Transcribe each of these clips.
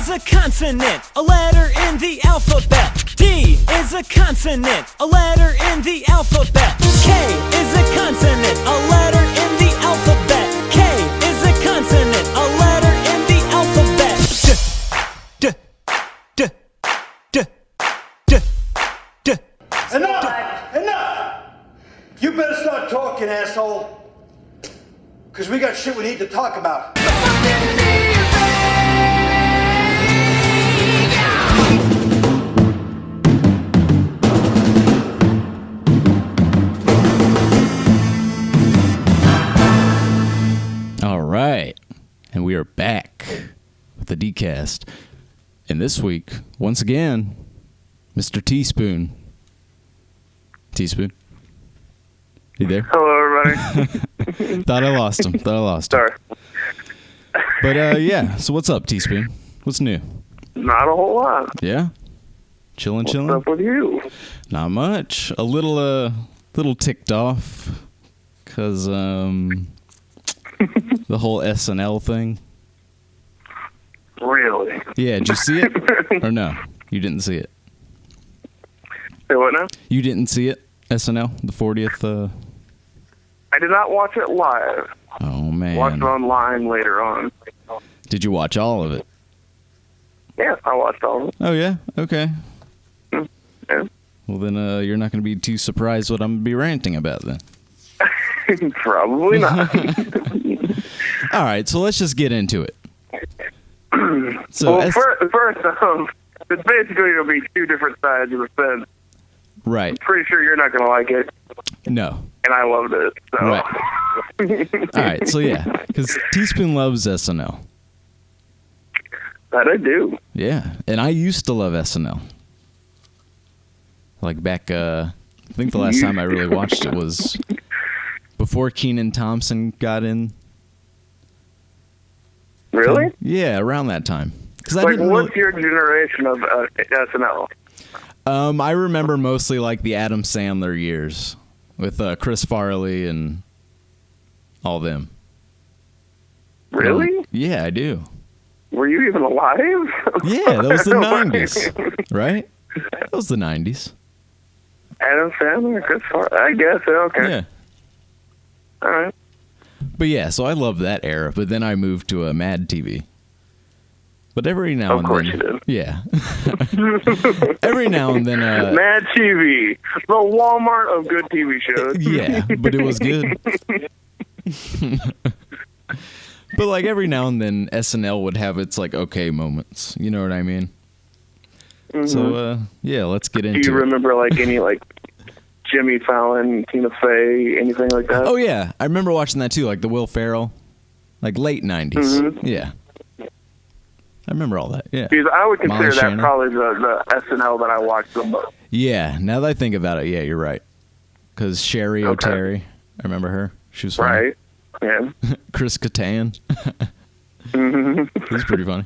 is a consonant, a letter in the alphabet. D is a consonant, a letter in the alphabet. K is a consonant, a letter in the alphabet. K is a consonant, a letter in the alphabet. D, d, d, d, d, d. Enough! Enough! You better start talking, asshole. Because we got shit we need to talk about. All right. And we are back with the DKast. And this week, once again, Mr. Tspoon. Tspoon? You there? Hello, everybody. Thought I lost him. Sorry. But, yeah. So what's up, Tspoon? What's new? Not a whole lot. Yeah? Chilling. What's up with you? Not much. A little ticked off. Because, the whole SNL thing. Really? Yeah, did you see it? Or no? You didn't see it? Say what now? You didn't see it? SNL? The 40th, I did not watch it live. Oh, man. Watched it online later on. Did you watch all of it? Yeah, I watched all of it. Oh, yeah? Okay. Yeah. Well, then you're not going to be too surprised what I'm going to be ranting about then. Probably not. All right, so let's just get into it. So well, first, it's basically going to be two different sides of the fence. Right. I'm pretty sure you're not going to like it. No. And I loved it. So. Right. All right, so yeah, because Tspoon loves SNL. That I do. Yeah, and I used to love SNL. Like back, I think the last time I really watched it was before Kenan Thompson got in. Really? Yeah, around that time. Like, what's your generation of SNL? I remember mostly like the Adam Sandler years with Chris Farley and all them. Really? Yeah, I do. Were you even alive? Yeah, that was the 90s, right? That was the 90s. Adam Sandler, Chris Farley, I guess. Okay. Yeah. All right. But yeah, so I love that era, but then I moved to a Mad TV. But every now and then, you did. Yeah. Every now and then, Mad TV, the Walmart of good TV shows. Yeah, but it was good. But like every now and then, SNL would have its like okay moments. You know what I mean? Mm-hmm. So yeah, let's get into it. Do you remember like any like Jimmy Fallon, Tina Fey, anything like that? Oh yeah, I remember watching that too, like the Will Ferrell, like late 90s. Mm-hmm. Yeah. I remember all that, yeah. Because I would consider Molly that Shannon. probably the SNL that I watched the most. Yeah, now that I think about it, yeah, you're right. Because Sherry O'Terry, I remember her. She was funny. Right, yeah. Chris Kattan. Mm-hmm. He was pretty funny.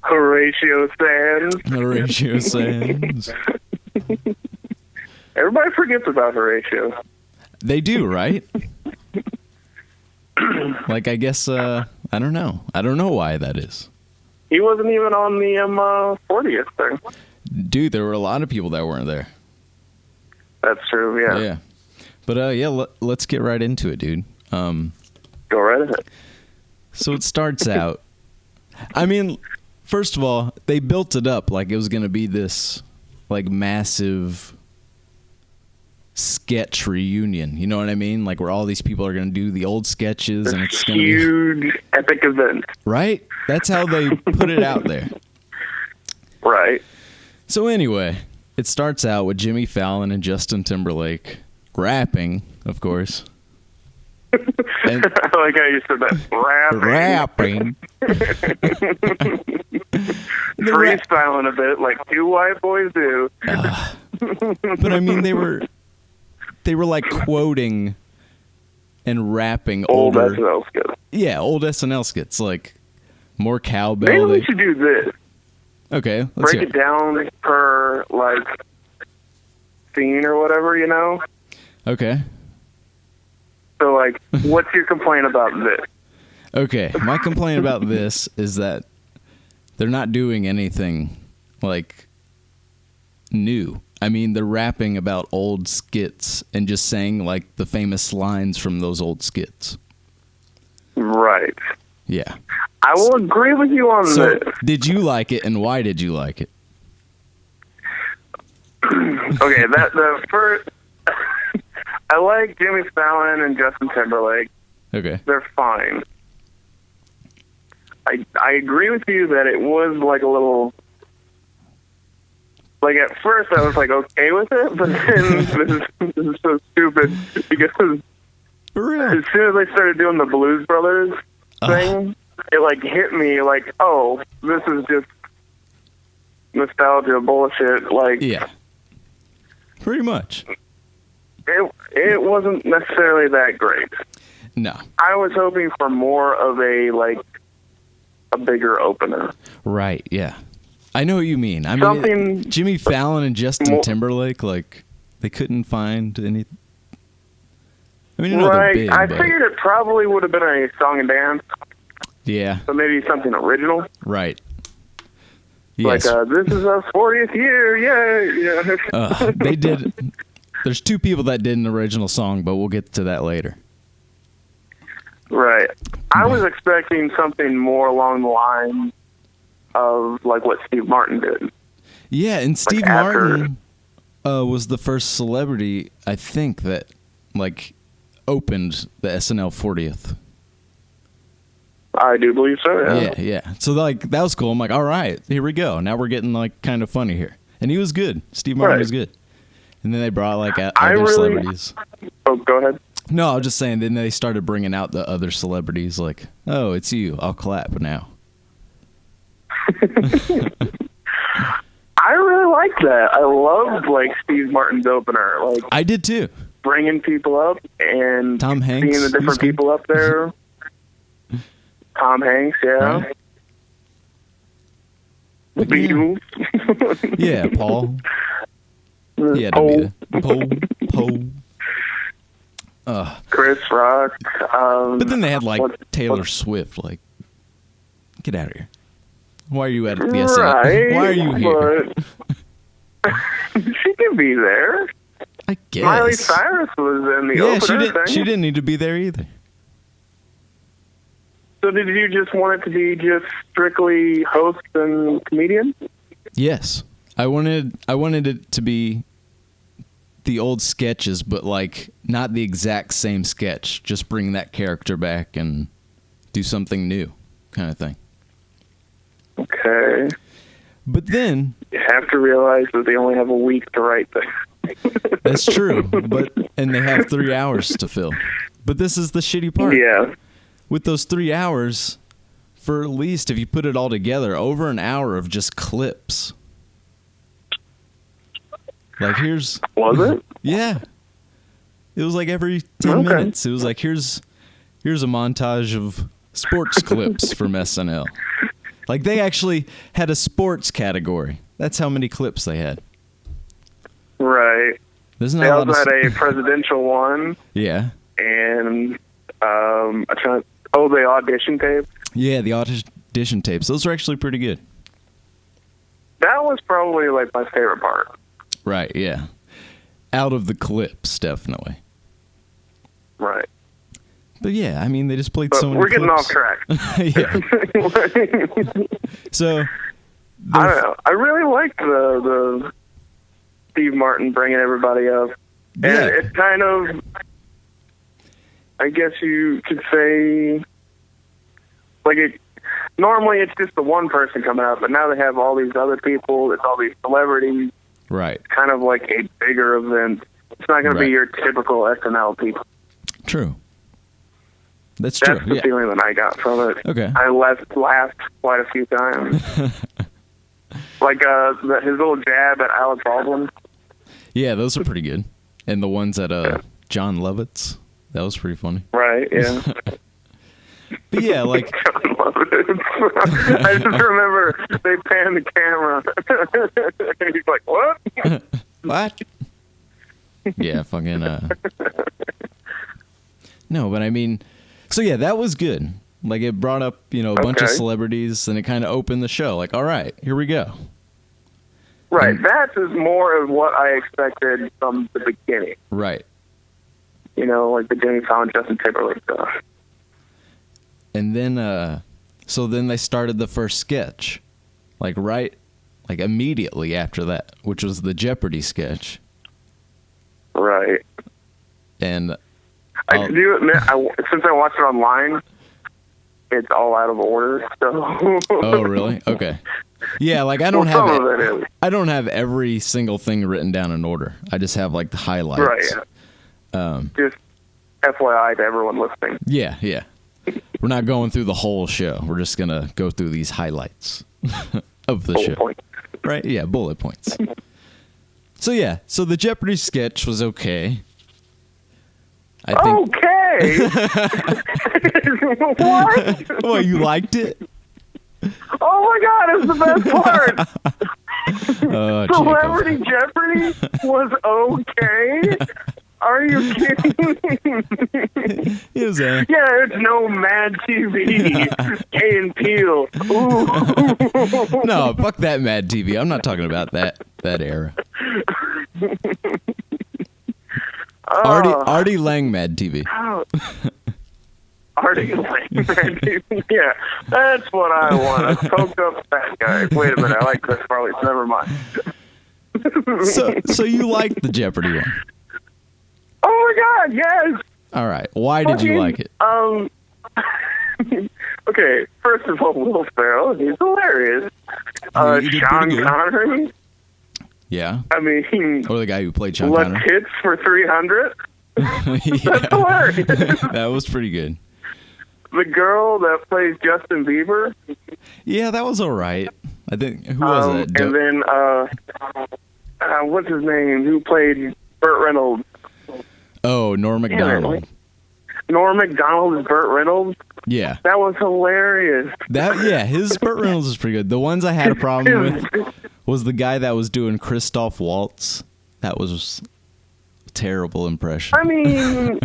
Horatio Sands. Horatio Sands. Everybody forgets about Horatio. They do, right? Like, I guess, I don't know. I don't know why that is. He wasn't even on the 40th thing. Dude, there were a lot of people that weren't there. That's true, yeah. Yeah. But, yeah, let's get right into it, dude. Go right ahead. So it starts out. I mean, first of all, they built it up like it was going to be this, like, massive sketch reunion. You know what I mean? Like, where all these people are going to do the old sketches. And it's going to be huge, epic event. Right? That's how they put it out there. Right. So anyway, it starts out with Jimmy Fallon and Justin Timberlake rapping, of course. And I like how you said that. Rapping. Freestyling a bit like two white boys do. But I mean, they were like quoting and rapping old older SNL skits. Yeah, old SNL skits, like more cowbell. Maybe we should do this. Okay, let's break it down per like scene or whatever, you know. Okay. So, like, what's your complaint about this? Okay, my complaint about this is that They're not doing anything like new. I mean, they're rapping about old skits and just saying like the famous lines from those old skits. Right. Yeah. I will agree with you on So, this. did you like it, and why did you like it? Okay, the first... I like Jimmy Fallon and Justin Timberlake. Okay. They're fine. I agree with you that it was like a little... Like, at first I was like okay with it, but then this is so stupid because For real? as soon as I started doing the Blues Brothers thing, it like hit me like, oh, this is just nostalgia bullshit. Like, Yeah. Pretty much. it wasn't necessarily that great. No. I was hoping for more of a bigger opener. Right, yeah. I know what you mean. I mean, Something- Jimmy Fallon and Justin More- Timberlake, like, they couldn't find any... I mean, you know they're Right. big, I but... figured it probably would have been a song and dance, Yeah, but maybe something original. right. Yes. Like, this is our 40th year, yeah. They did... There's two people that did an original song, but we'll get to that later. Right. I was expecting something more along the line of like what Steve Martin did. Yeah, and Steve after- Martin was the first celebrity, I think, that, like, opened the SNL 40th. I do believe so, yeah. Yeah. So, like, that was cool. I'm like, all right, here we go. Now we're getting, like, kind of funny here. And he was good. Steve Martin Right. was good. And then they brought, like, I other really- celebrities. Oh, go ahead. No, I was just saying, then they started bringing out the other celebrities, like, oh, it's you. I'll clap now. I really like that. I loved like Steve Martin's opener, like I did, too. bringing people up and Tom Hanks, seeing the he was different good. people up there. Tom Hanks, yeah. Right. The Beatles. Yeah, Paul. He had to be the Paul. Chris Rock. But then they had, like, what- Taylor Swift, like, get out of here. Why are you at the SNL? Right, Why are you here? but she can be there. I guess. Miley Cyrus was in the Yeah, opener she thing. didn't need to be there either. So did you just want it to be just strictly host and comedian? Yes. I wanted it to be the old sketches, but, like, not the exact same sketch. Just bring that character back and do something new, kind of thing. Okay. But then, You have to realize that they only have a week to write this. that's true, and they have 3 hours to fill. But this is the shitty part. Yeah. With those 3 hours, for at least, if you put it all together, over an hour of just clips. Like, here's... Was it? Yeah. It was like every 10 Okay. minutes. It was like, here's a montage of sports clips from SNL. Like, they actually had a sports category. That's how many clips they had. Right. There's not They a lot also of... had a presidential one, Yeah. and the audition tape. Yeah, the audition tapes. Those are actually pretty good. That was probably like my favorite part. Right, yeah. Out of the clips, definitely. Right. But yeah, I mean, they just played But so many we're getting off clips. track. Yeah. So, I don't know. I really liked the Steve Martin bringing everybody up. And Yeah. it kind of, I guess you could say, like normally it's just the one person coming out, but now they have all these other people. It's all these celebrities. right. Kind of like a bigger event. It's not going to Right. be your typical SNL people. True. That's true. That's the Yeah. feeling that I got from it. Okay. I laughed quite a few times. Like his little jab at Alec Baldwin. Yeah, those are pretty good. And the ones at John Lovitz, that was pretty funny. Right, yeah. But yeah, like, John Lovitz. I just remember they panned the camera. And he's like, what? what? Yeah, fucking, No, but I mean, so yeah, that was good. Like, it brought up, a bunch of Okay. celebrities, and it kind of opened the show. Like, all right, here we go. Right. That is more of what I expected from the beginning. Right. Like the Jimmy Fallon, Justin Timberlake stuff. And then, so then they started the first sketch. Like, immediately after that, which was the Jeopardy sketch. Right. And I do admit, since I watched it online, it's all out of order. So. Oh, really? Okay. Yeah, like I don't Some have of it is. I don't have every single thing written down in order. I just have like the highlights. Right. Yeah. Just FYI to everyone listening. Yeah, yeah. We're not going through the whole show. We're just gonna go through these highlights of the Bullet show. point. Right? Yeah, bullet points. So yeah, so the Jeopardy sketch was okay. I think. Okay. What? Well, you liked it? Oh my God! It's the best part. Oh, Celebrity Jeopardy was okay. Are you kidding? It was Yeah, it's no Mad TV. Kay and Peele. Ooh. No, fuck that Mad TV. I'm not talking about that era. Artie Lang Mad TV. Artie Lang Mad TV. Yeah, that's what I want. A coked up fat guy. Wait a minute, I like Chris Farley. So never mind. So you liked the Jeopardy one? Oh my God, yes. All right. Why did you like it? Okay, first of all, Will Ferrell, he's hilarious. He did Sean pretty good. Connery, Yeah. I mean, Or the guy who played Sean let's Connery. hits for 300. That's Yeah. hilarious. That was pretty good. The girl that plays Justin Bieber. Yeah, that was all right. I think who was it? And then, what's his name? Who played Burt Reynolds? Oh, Norm Macdonald. Norm Macdonald is Burt Reynolds. Yeah. That was hilarious. His Burt Reynolds was pretty good. The ones I had a problem with was the guy that was doing Christoph Waltz. That was a terrible impression. I mean,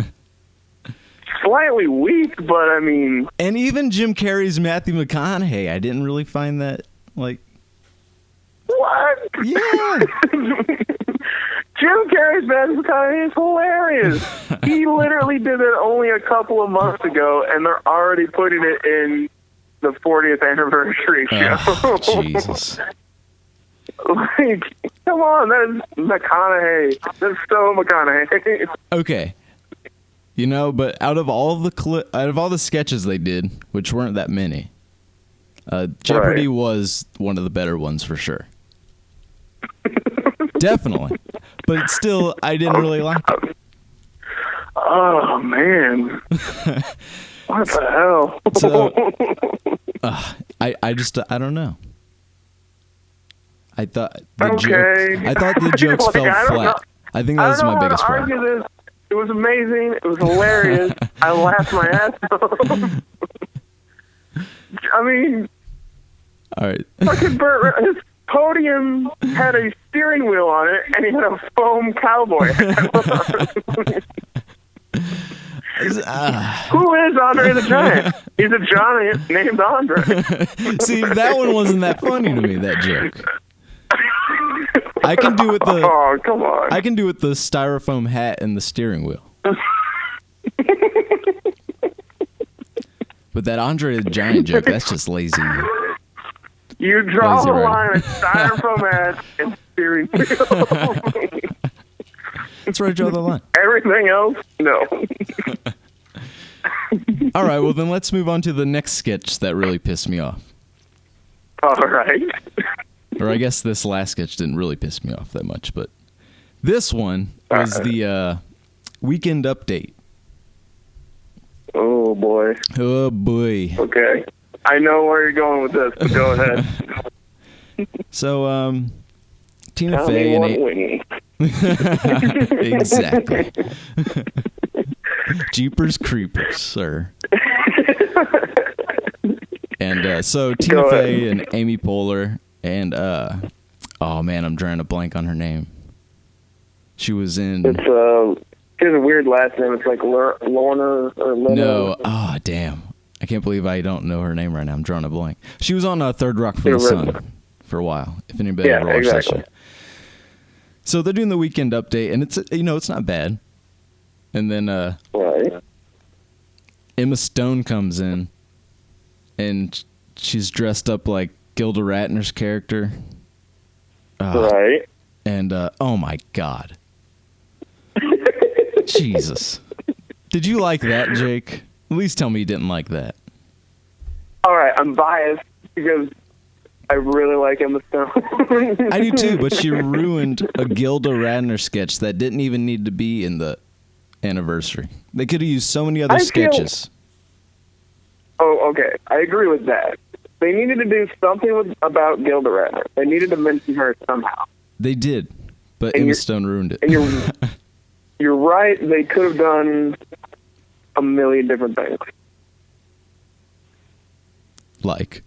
slightly weak, but I mean... And even Jim Carrey's Matthew McConaughey, I didn't really find that, like... What? Yeah. Jim Carrey's Matthew McConaughey is hilarious. He literally did it only a couple of months ago, and they're already putting it in the 40th anniversary show. Oh, Jesus. Like, come on, that's McConaughey. That's so McConaughey. Okay. But out of all the sketches they did, which weren't that many, Jeopardy was one of the better ones for sure. Definitely. But still, I didn't really like it. Oh, man. What the hell? So, I don't know. I thought the jokes Like, fell I don't flat. know. I think that was my biggest I don't know how to problem. argue this. It was amazing. It was hilarious. I laughed my ass off. I mean, All right. fucking his podium had a steering wheel on it, and he had a foam cowboy. Who is Andre the Giant? He's a giant named Andre. See, that one wasn't that funny to me, that joke. I can do with the Oh, come on. I can do with the styrofoam hat and the steering wheel. But that Andre the Giant joke, that's just lazy. You draw Lazy the writing. line at styrofoam hats and steering wheel. That's where I draw the line. Everything else, no. All right, well then let's move on to the next sketch that really pissed me off. All right. Or I guess this last sketch didn't really piss me off that much, but this one was the weekend update. Oh, boy. Oh boy. Okay. I know where you're going with this, but go ahead. So, Tina Tell Fey me and what Whitney. exactly. Jeepers Creepers, sir. And so Tina Go Fey and Amy Poehler and oh man, I'm drawing a blank on her name. She was in It's she has a weird last name. It's like Lorna or Lena. No, oh damn. I can't believe I don't know her name right now. I'm drawing a blank. She was on Third Rock from the Sun for a while. If anybody ever watched that show. So they're doing the weekend update, and it's not bad. And then Right. Emma Stone comes in, and she's dressed up like Gilda Radner's character. Right. And oh my God, Jesus! Did you like that, Jake? At least tell me you didn't like that. All right, I'm biased because I really like Emma Stone. I do too, but she ruined a Gilda Radner sketch that didn't even need to be in the anniversary. They could have used so many other sketches. Oh, okay. I agree with that. They needed to do something about Gilda Radner. They needed to mention her somehow. They did, but Emma Stone ruined it. And you're right. They could have done a million different things. Like,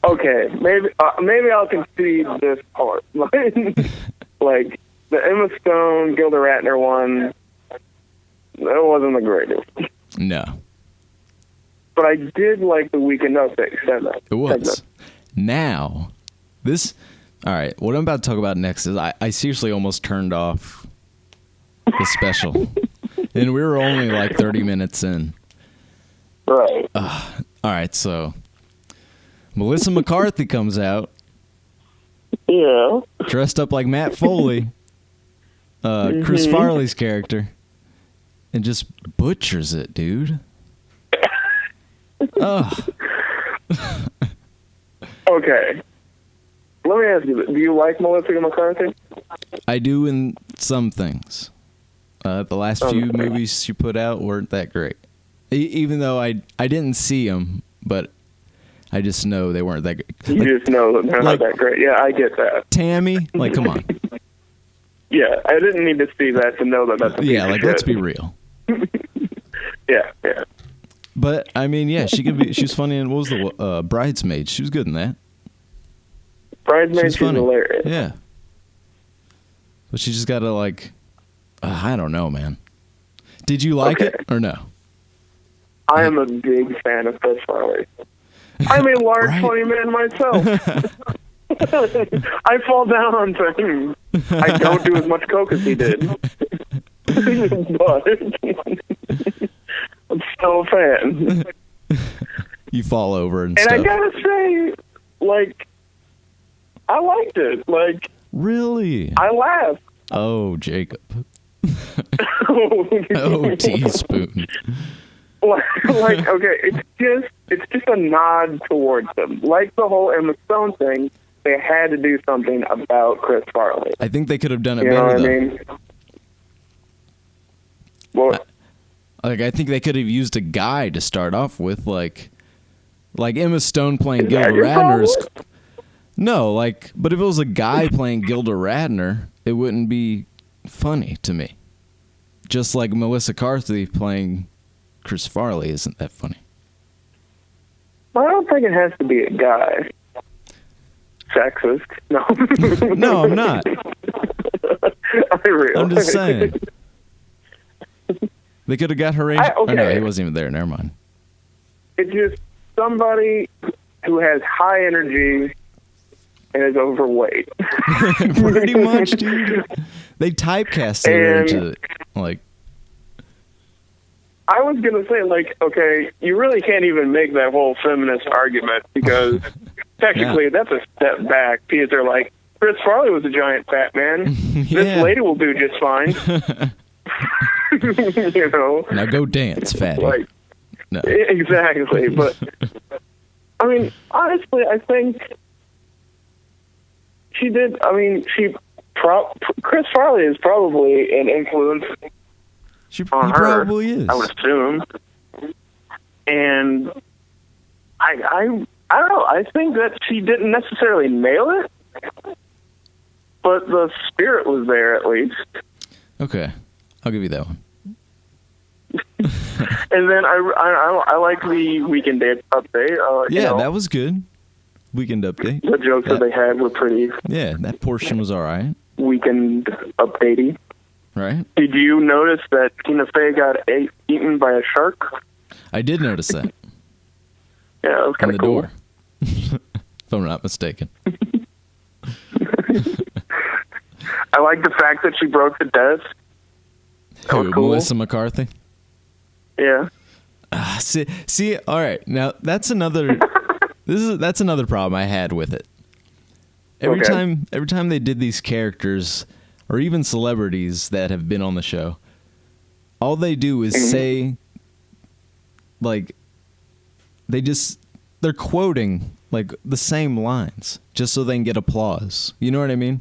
okay, maybe I'll concede this part. Like the Emma Stone, Gilda Radner one, that wasn't the greatest. No. But I did like the Weekend Update segment. It was. Now, all right, what I'm about to talk about next is I seriously almost turned off the special. And we were only like 30 minutes in. Right. All right, so Melissa McCarthy comes out. Yeah. Dressed up like Matt Foley, Chris Farley's character, and just butchers it, dude. Oh. Okay. Let me ask you, do you like Melissa McCarthy? I do in some things. The last few movies she put out weren't that great. Even though I didn't see them, but I just know they weren't that great. You just know that they're not that great. Yeah, I get that. Tammy, like, come on. Yeah, I didn't need to see that to know that that's a piece of shit. Let's be real. Yeah. But, I mean, yeah, she's funny in, what was the, Bridesmaids? She was good in that. Bridesmaids is hilarious. Yeah. But she just gotta, like, I don't know, man. Did you like it or no? I am a big fan of Chris Farley. I'm a large, funny man myself. I fall down on things. I don't do as much coke as he did. But I'm still a fan. You fall over and stuff. stuff. And I gotta say, like, I liked it. Like, really? I laughed. Oh, Jacob. Oh, Tspoon. Like, okay, it's just a nod towards them. Like the whole Emma Stone thing, they had to do something about Chris Farley. I think they could have done it you better, know what though. I mean? Well, I think they could have used a guy to start off with, like Emma Stone playing Gilda Radner. No, but if it was a guy playing Gilda Radner, it wouldn't be funny to me. Just like Melissa McCarthy playing Chris Farley isn't that funny. I don't think it has to be a guy. Sexist. No. No, I'm not. I'm just saying. They could have got her age. Oh, no, he wasn't even there. Never mind. It's just somebody who has high energy and is overweight. Pretty much, dude. They typecasted her into it. Like, I was going to say, like, okay, you really can't even make that whole feminist argument because technically that's a step back because they're like, Chris Farley was a giant fat man. Yeah. This lady will do just fine. You know? Now go dance, fatty. Like, no. Exactly. But, I mean, honestly, I think she did. I mean, Chris Farley is probably an influence on her. Probably is. I would assume. And I don't know. I think that she didn't necessarily nail it, but the spirit was there at least. Okay, I'll give you that one. And then I like the Weekend Update. Yeah, that was good. Weekend Update. The jokes that they had were pretty. Yeah, that portion was all right. Weekend Updatey. Right. Did you notice that Tina Fey got eaten by a shark? I did notice that. Yeah, that was On kind the of cool. door. If I'm not mistaken. I like the fact that she broke the desk. That was Who, cool. Melissa McCarthy? Yeah. See, all right. Now that's another. That's another problem I had with it. Every Okay. time they did these characters, or even celebrities that have been on the show, all they do is say, like, they're quoting like the same lines just so they can get applause. You know what I mean?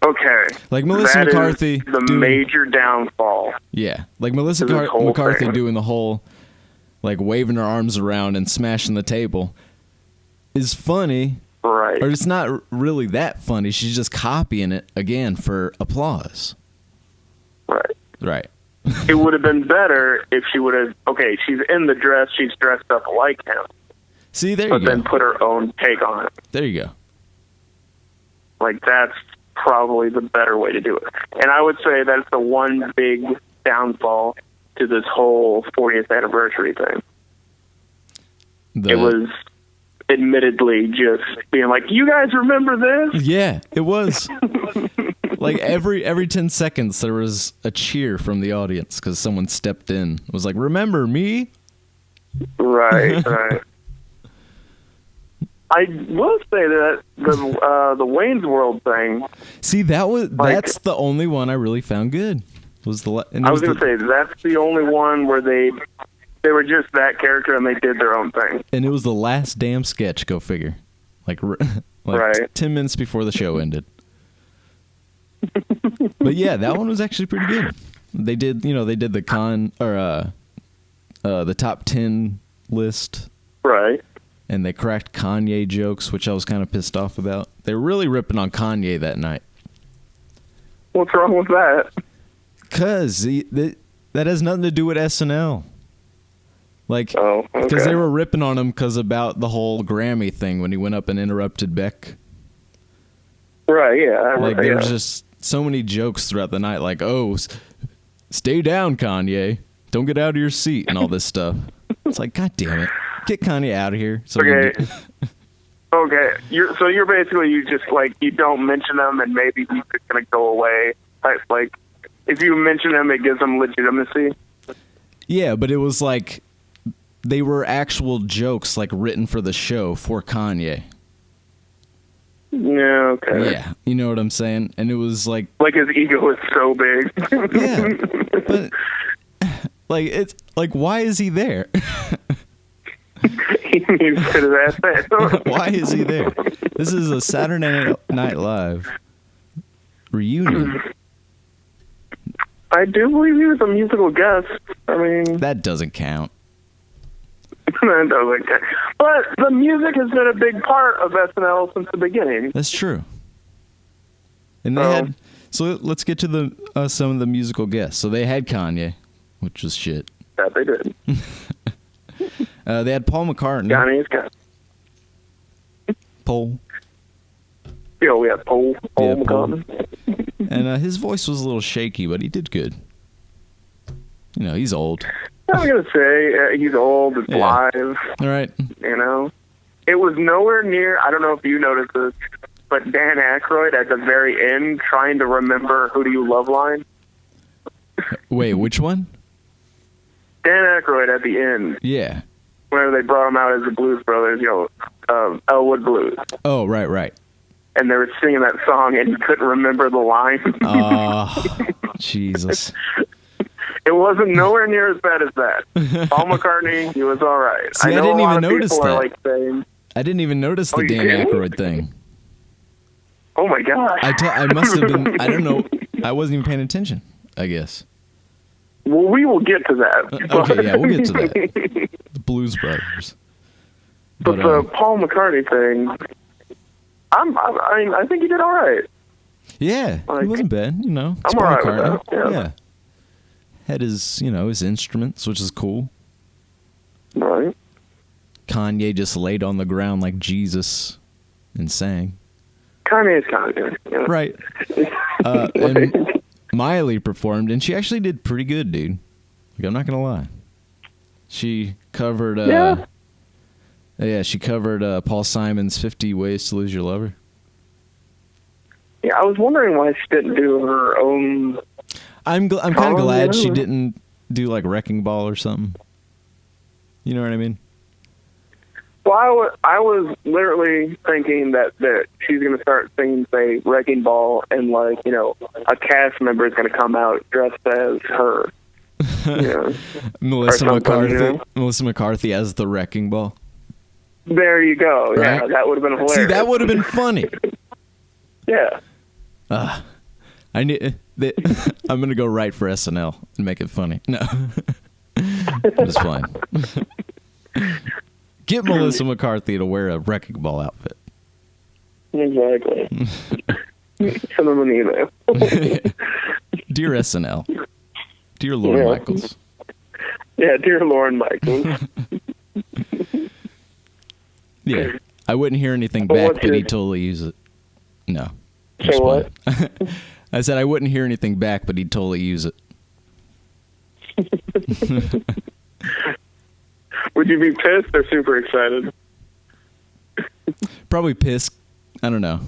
Okay. Like Melissa That is McCarthy the doing- major downfall. Yeah, like Melissa To this whole McCarthy thing. doing the whole, like, waving her arms around and smashing the table is funny, Right. or it's not really that funny. She's just copying it again for applause. Right. Right. It would have been better if she would have, okay, she's in the dress, she's dressed up like him, See, there you but go. then put her own take on it. There you go. Like, that's probably the better way to do it. And I would say that's the one big downfall to this whole 40th anniversary thing. It was admittedly just being like, you guys remember this? Yeah, it was. Like every 10 seconds there was a cheer from the audience because someone stepped in. It was like, remember me? Right, right. I will say that the Wayne's World thing, See, Like- that's the only one I really found good. Was the and it I was going the- to say, that's the only one where they were just that character and they did their own thing. And it was the last damn sketch, go figure. Like Right. 10 minutes before the show ended. But yeah, that one was actually pretty good. They did the the top 10 list, Right. and they cracked Kanye jokes, which I was kind of pissed off about. They were really ripping on Kanye that night. What's wrong with that? Cuz that has nothing to do with SNL. Like, Oh, okay. because they were ripping on him about the whole Grammy thing when he went up and interrupted Beck. Right, yeah. Like, yeah. there was just so many jokes throughout the night, like, oh, stay down, Kanye. Don't get out of your seat and all this stuff. It's like, God damn it. Get Kanye out of here. So we can Okay. Okay. You're basically, you just, like, you don't mention them and maybe he's just going to go away. Like, if you mention them, it gives them legitimacy. Yeah, but it was like, they were actual jokes, like, written for the show for Kanye. Yeah, okay. Yeah, you know what I'm saying? And it was like, Like, his ego is so big. yeah, but like, it's like, why is he there? He needs to get his ass there. Why is he there? This is a Saturday Night Live reunion. I do believe he was a musical guest. I mean, That doesn't count. that doesn't count. But the music has been a big part of SNL since the beginning. That's true. And they Oh. had. So let's get to the some of the musical guests. So they had Kanye, which was shit. That they did. They had Paul McCartney. Johnny's got. Paul. We had Paul Yeah, Paul. McCartney. And his voice was a little shaky, but he did good. You know, he's old. I'm going to say he's old, it's Yeah. live, All right. you know. It was nowhere near, I don't know if you noticed this, but Dan Aykroyd at the very end trying to remember Who Do You Love line. Wait, which one? Dan Aykroyd at the end, Yeah. whenever they brought him out as the Blues Brothers, Elwood Blues. Oh, right. And they were singing that song and he couldn't remember the line. Jesus. It wasn't nowhere near as bad as that. Paul McCartney, he was all right. See, I know didn't a lot even of notice people are that. like saying, I didn't even notice the you Dan didn't? Aykroyd thing. oh my God. I must have been. I don't know. I wasn't even paying attention, I guess. Well, we will get to that. Okay, yeah, we'll get to that. The Blues Brothers. But the Paul McCartney thing, I think he did all right. yeah, like, it wasn't bad. You know, it's I'm Paul alright with McCartney. that, yeah. Had his, his instruments, which is cool. Right. Kanye just laid on the ground like Jesus and sang. Kanye's kind of good. Yeah. Right. And Miley performed, and she actually did pretty good, dude. Like, I'm not gonna lie. She covered. She covered Paul Simon's 50 Ways to Lose Your Lover. Yeah, I was wondering why she didn't do her own. I'm kind of glad she didn't do like Wrecking Ball or something. You know what I mean? Well, I was literally thinking that she's going to start singing, say, Wrecking Ball, and, like, you know, a cast member is going to come out dressed as her. You know, Melissa McCarthy. You know? Melissa McCarthy as the Wrecking Ball. There you go. Right? Yeah, that would have been hilarious. See, that would have been funny. Yeah. I'm gonna go right for SNL and make it funny. No, I'm just playing. Get Melissa McCarthy to wear a Wrecking Ball outfit. Exactly. Send them an email. Dear SNL. Dear Lorne Michaels. Yeah, dear Lorne Michaels. Yeah, I wouldn't hear anything back, but he'd totally use it. No. Say what? I said I wouldn't hear anything back, but he'd totally use it. Would you be pissed or super excited? Probably pissed. I don't know.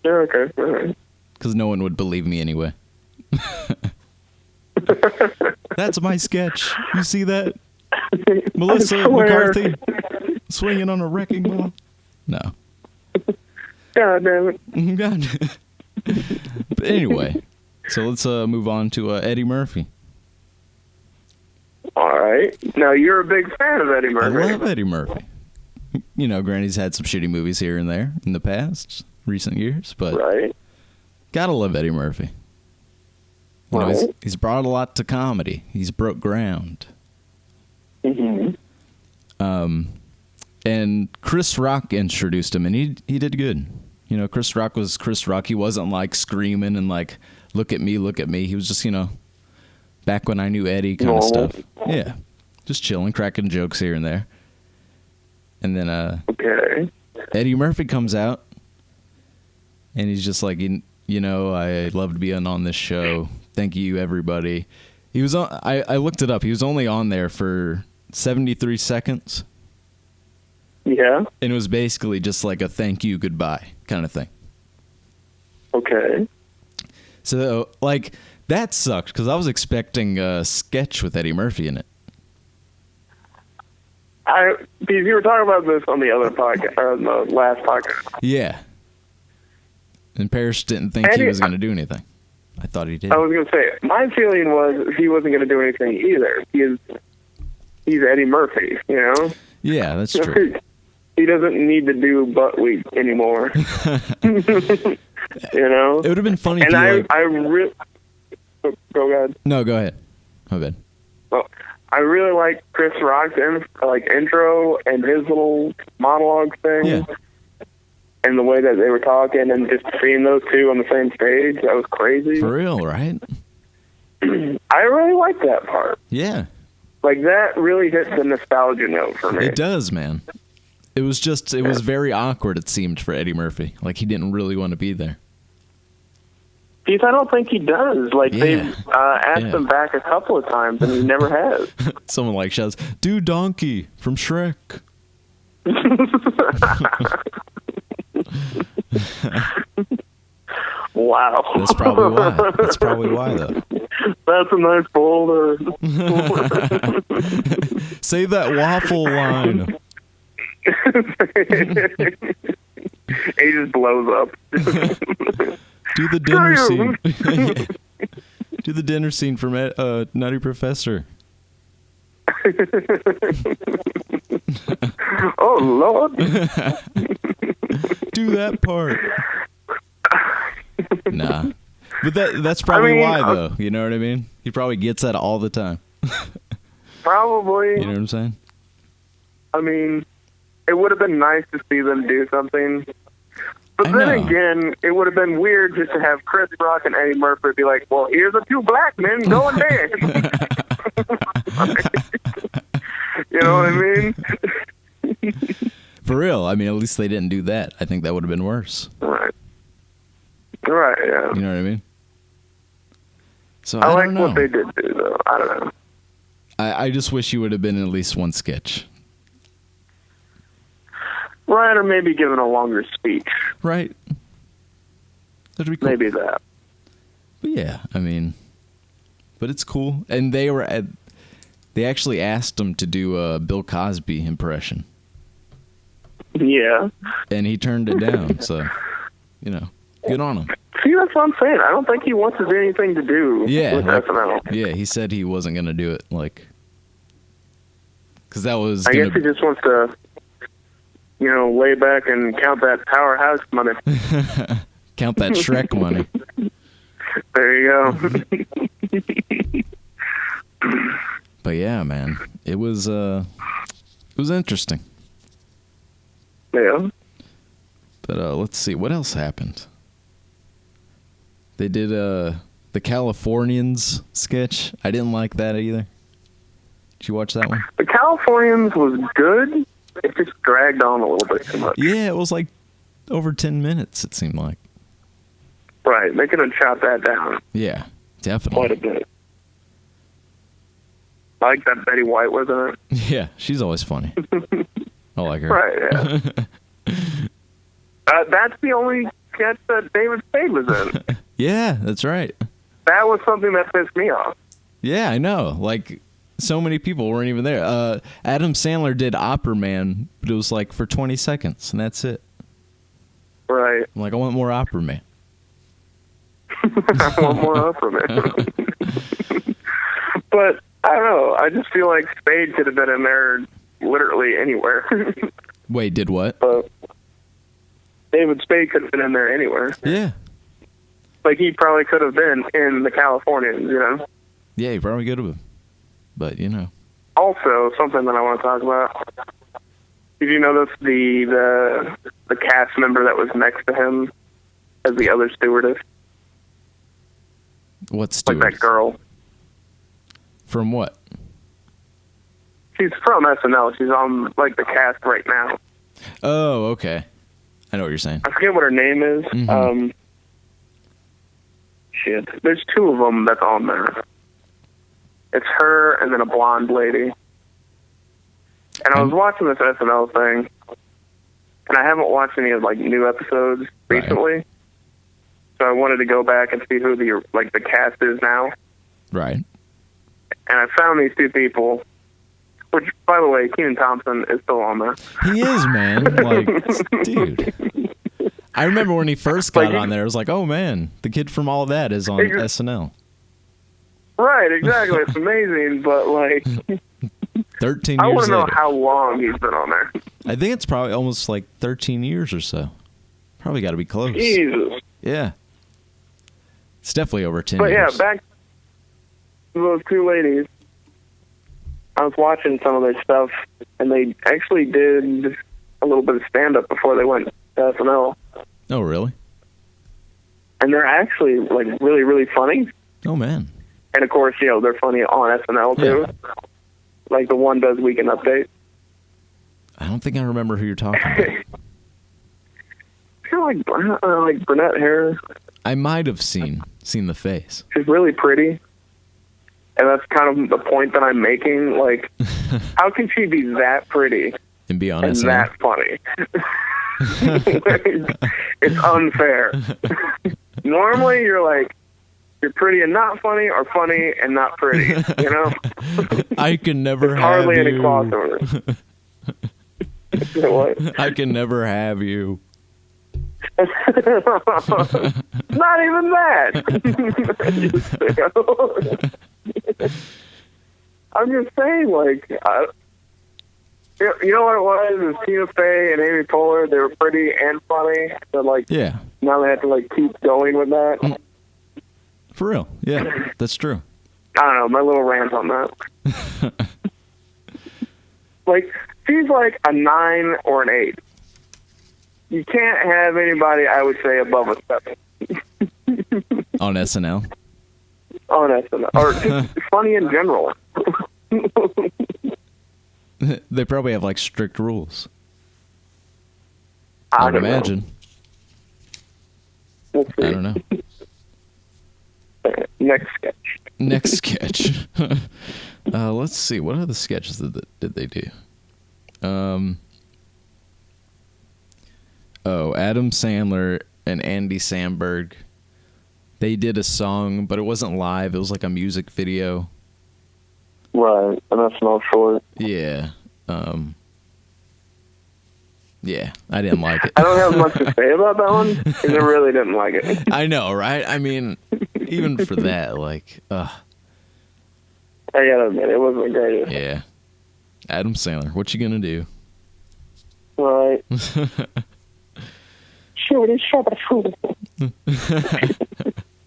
Yeah, okay. All right. Because no one would believe me anyway. That's my sketch. You see that? Melissa McCarthy swinging on a wrecking ball? No. God damn it. God. But anyway, so let's move on to Eddie Murphy. All right. Now, you're a big fan of Eddie Murphy. I love Eddie Murphy. You know, granted, he's had some shitty movies here and there in the past, recent years, but right. Gotta love Eddie Murphy. You know, he's brought a lot to comedy. He's broke ground. Mm-hmm. And Chris Rock introduced him, and he did good. You know, Chris Rock was Chris Rock. He wasn't like screaming and like, look at me, look at me. He was just, you know, back when I knew Eddie kind of stuff. Yeah. Just chilling, cracking jokes here and there. And then okay. Eddie Murphy comes out, and he's just like, you know, I loved being on this show. Thank you, everybody. He was on. I looked it up. He was only on there for 73 seconds. Yeah. And it was basically just like a thank you, goodbye kind of thing. Okay. So, like, that sucked because I was expecting a sketch with Eddie Murphy in it. Because you were talking about this on the other podcast, or the last podcast. Yeah. And Parrish didn't think he was going to do anything. I thought he did. I was going to say, my feeling was he wasn't going to do anything either. He's Eddie Murphy, you know? Yeah, that's true. He doesn't need to do butt week anymore. You know? It would have been funny and if I really... Go ahead. No, go ahead. My bad. Well, I really like Chris Rock's intro and his little monologue thing. Yeah. And the way that they were talking and just seeing those two on the same stage, that was crazy. For real, right? I really like that part. Yeah. Like, that really hit the nostalgia note for me. It does, man. It was very awkward, it seemed, for Eddie Murphy. Like, he didn't really want to be there. Because I don't think he does. Like, they've asked him back a couple of times, and he never has. Someone, like, shouts, "Do Donkey from Shrek." Wow. That's probably why. That's probably why, though. That's a nice boulder. Say that waffle line. He just blows up. Do the dinner scene. Do the dinner scene from Nutty Professor. Oh, Lord. Do that part. Nah. But that's probably why, though. You know what I mean? He probably gets that all the time. Probably. You know what I'm saying? I mean, it would have been nice to see them do something. But then again, it would have been weird just to have Chris Rock and Eddie Murphy be like, well, here's the two black men going there. You know what I mean? For real. I mean, at least they didn't do that. I think that would have been worse. Right. Right, yeah. You know what I mean? So I like don't know. what they did do, though. I don't know. I just wish you would have been in at least one sketch. Right, or maybe given a longer speech. Right. That'd be cool. Maybe that. But yeah, I mean, but it's cool. And they actually asked him to do a Bill Cosby impression. Yeah. And he turned it down, so, you know, good on him. See, that's what I'm saying. I don't think he wants anything to do with SNL. Yeah, he said he wasn't going to do it, like, because that was I guess he just wants to, you know, lay back and count that powerhouse money. count that Shrek money. There you go. But yeah, man, it was interesting. Yeah. But let's see, what else happened? They did the Californians sketch. I didn't like that either. Did you watch that one? The Californians was good. It just dragged on a little bit too much. Yeah, it was like over 10 minutes, it seemed like. Right. They could have chopped that down. Yeah, definitely. Quite a bit. I like that Betty White was in it. Yeah, she's always funny. I like her. Right, yeah. That's the only sketch that David Spade was in. Yeah, that's right. That was something that pissed me off. Yeah, I know. Like, so many people weren't even there. Adam Sandler did Opera Man, but it was like for 20 seconds, and that's it. Right. I'm like, I want more Opera Man. I want more Opera Man. But, I don't know. I just feel like Spade could have been in there literally anywhere. Wait, did what? David Spade could have been in there anywhere. Yeah. Like, he probably could have been in the Californians, you know? Yeah, he probably could have been. But, you know. Also, something that I want to talk about. Did you notice the cast member that was next to him as the other stewardess? What stewardess? Like that girl. From what? She's from SNL. She's on, like, the cast right now. Oh, okay. I know what you're saying. I forget what her name is. Mm-hmm. Shit. There's two of them that's on there. It's her and then a blonde lady. And I was watching this SNL thing, and I haven't watched any of, like, new episodes recently. Right. So I wanted to go back and see who the cast is now. Right. And I found these two people, which, by the way, Kenan Thompson is still on there. He is, man. Like, dude. I remember when he first got on there, it was like, oh, man, the kid from All That is on SNL. Right, exactly. It's amazing, but, like... 13 years I want to know later. how long he's been on there. I think it's probably almost like 13 years or so. Probably got to be close. Jesus. Yeah. It's definitely over 10 but years. Yeah, back to those two ladies. I was watching some of their stuff, and they actually did a little bit of stand-up before they went to SNL. Oh, really? And they're actually, like, really, really funny. Oh, man. And, of course, you know, they're funny on SNL, too. Yeah. Like the one does Weekend Update. I don't think I remember who you're talking about. Kind of like brunette hair. I might have seen the face. She's really pretty. And that's kind of the point that I'm making. Like, how can she be that pretty and be on and SNL? that funny? It's unfair. Normally, you're like, you're pretty and not funny, or funny and not pretty. You know? I can never have hardly you. any crossover. What? I can never have you. Not even that. I'm just saying, like, you know what it was? It was Tina Fey and Amy Poehler. They were pretty and funny. So, like, Yeah. now they have to, like, keep going with that. For real. Yeah, that's true. I don't know, my little rant on that. Like, she's like a 9 or an 8. You can't have anybody, I would say, above a 7. On SNL? On SNL. Or just funny in general. They probably have, like, strict rules. I I'd don't know. imagine. We'll see. I don't know. Next sketch. Next sketch. Let's see. What other sketches did they do? Adam Sandler and Andy Samberg. They did a song, but it wasn't live. It was like a music video. Right, and that's no short. Yeah. Yeah, I didn't like it. I don't have much to say about that one, because I really didn't like it. I know, right? I mean, even for that, like, I gotta admit, it wasn't great. yeah. Adam Sandler, what you gonna do? Right. Shooty, shooty, shooty.